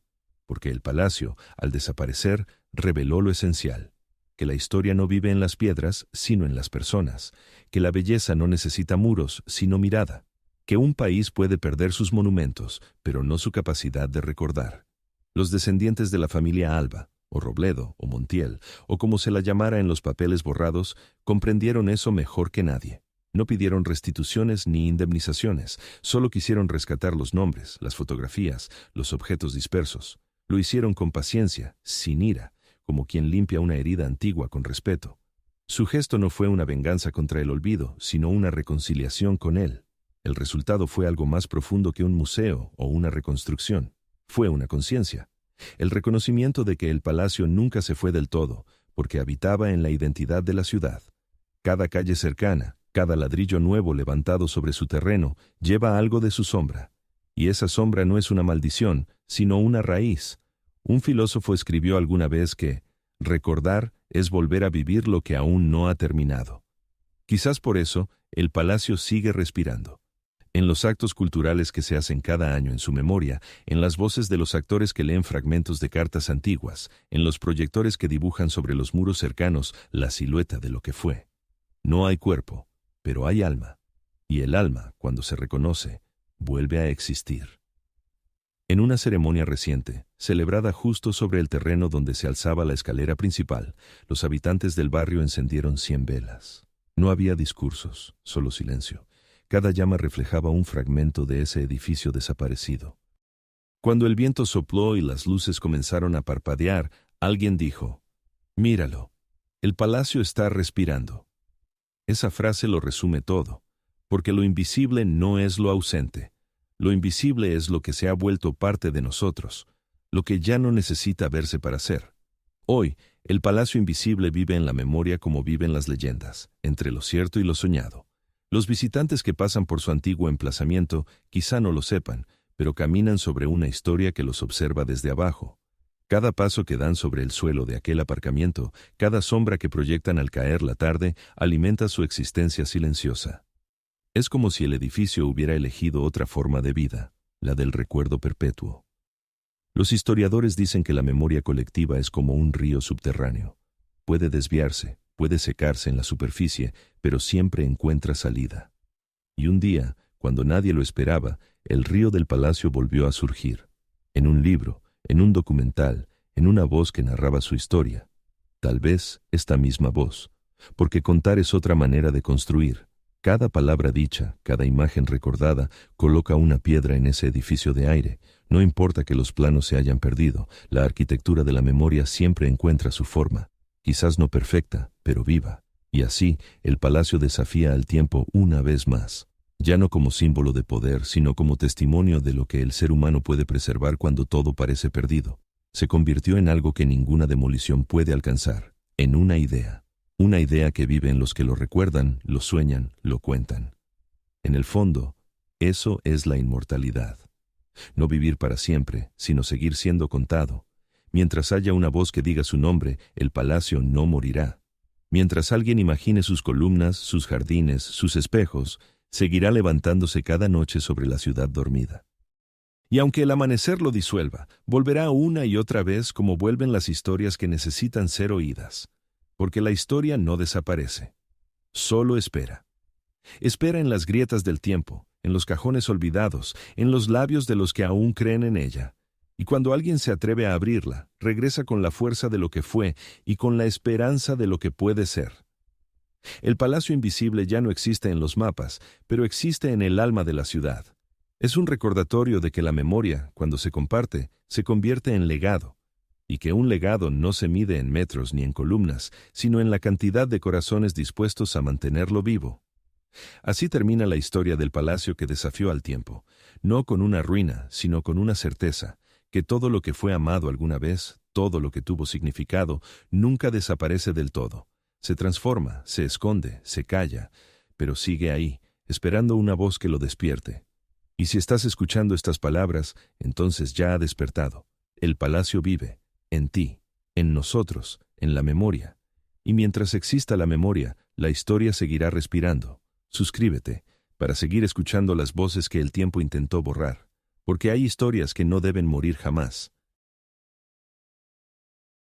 Porque el palacio, al desaparecer, reveló lo esencial. Que la historia no vive en las piedras, sino en las personas. Que la belleza no necesita muros, sino mirada. Que un país puede perder sus monumentos, pero no su capacidad de recordar. Los descendientes de la familia Alba, o Robledo, o Montiel, o como se la llamara en los papeles borrados, comprendieron eso mejor que nadie. No pidieron restituciones ni indemnizaciones, solo quisieron rescatar los nombres, las fotografías, los objetos dispersos. Lo hicieron con paciencia, sin ira, como quien limpia una herida antigua con respeto. Su gesto no fue una venganza contra el olvido, sino una reconciliación con él. El resultado fue algo más profundo que un museo o una reconstrucción. Fue una conciencia. El reconocimiento de que el palacio nunca se fue del todo, porque habitaba en la identidad de la ciudad. Cada calle cercana, cada ladrillo nuevo levantado sobre su terreno, lleva algo de su sombra. Y esa sombra no es una maldición, sino una raíz. Un filósofo escribió alguna vez que recordar es volver a vivir lo que aún no ha terminado. Quizás por eso, el palacio sigue respirando. En los actos culturales que se hacen cada año en su memoria, en las voces de los actores que leen fragmentos de cartas antiguas, en los proyectores que dibujan sobre los muros cercanos la silueta de lo que fue. No hay cuerpo, pero hay alma, y el alma, cuando se reconoce, vuelve a existir. En una ceremonia reciente, celebrada justo sobre el terreno donde se alzaba la escalera principal, los habitantes del barrio encendieron 100 velas. No había discursos, solo silencio. Cada llama reflejaba un fragmento de ese edificio desaparecido. Cuando el viento sopló y las luces comenzaron a parpadear, alguien dijo, «Míralo, el palacio está respirando». Esa frase lo resume todo, porque lo invisible no es lo ausente. Lo invisible es lo que se ha vuelto parte de nosotros, lo que ya no necesita verse para ser. Hoy, el palacio invisible vive en la memoria como viven las leyendas, entre lo cierto y lo soñado. Los visitantes que pasan por su antiguo emplazamiento quizá no lo sepan, pero caminan sobre una historia que los observa desde abajo. Cada paso que dan sobre el suelo de aquel aparcamiento, cada sombra que proyectan al caer la tarde, alimenta su existencia silenciosa. Es como si el edificio hubiera elegido otra forma de vida, la del recuerdo perpetuo. Los historiadores dicen que la memoria colectiva es como un río subterráneo. Puede desviarse, puede secarse en la superficie, pero siempre encuentra salida. Y un día, cuando nadie lo esperaba, el río del palacio volvió a surgir. En un libro, en un documental, en una voz que narraba su historia. Tal vez esta misma voz, porque contar es otra manera de construir. Cada palabra dicha, cada imagen recordada, coloca una piedra en ese edificio de aire. No importa que los planos se hayan perdido, la arquitectura de la memoria siempre encuentra su forma. Quizás no perfecta, pero viva. Y así, el palacio desafía al tiempo una vez más. Ya no como símbolo de poder, sino como testimonio de lo que el ser humano puede preservar cuando todo parece perdido. Se convirtió en algo que ninguna demolición puede alcanzar, en una idea. Una idea que vive en los que lo recuerdan, lo sueñan, lo cuentan. En el fondo, eso es la inmortalidad. No vivir para siempre, sino seguir siendo contado. Mientras haya una voz que diga su nombre, el palacio no morirá. Mientras alguien imagine sus columnas, sus jardines, sus espejos, seguirá levantándose cada noche sobre la ciudad dormida. Y aunque el amanecer lo disuelva, volverá una y otra vez como vuelven las historias que necesitan ser oídas. Porque la historia no desaparece. Solo espera. Espera en las grietas del tiempo, en los cajones olvidados, en los labios de los que aún creen en ella. Y cuando alguien se atreve a abrirla, regresa con la fuerza de lo que fue y con la esperanza de lo que puede ser. El palacio invisible ya no existe en los mapas, pero existe en el alma de la ciudad. Es un recordatorio de que la memoria, cuando se comparte, se convierte en legado, y que un legado no se mide en metros ni en columnas, sino en la cantidad de corazones dispuestos a mantenerlo vivo. Así termina la historia del palacio que desafió al tiempo, no con una ruina, sino con una certeza, que todo lo que fue amado alguna vez, todo lo que tuvo significado, nunca desaparece del todo. Se transforma, se esconde, se calla, pero sigue ahí, esperando una voz que lo despierte. Y si estás escuchando estas palabras, entonces ya ha despertado. El palacio vive, en ti, en nosotros, en la memoria. Y mientras exista la memoria, la historia seguirá respirando. Suscríbete, para seguir escuchando las voces que el tiempo intentó borrar, porque hay historias que no deben morir jamás.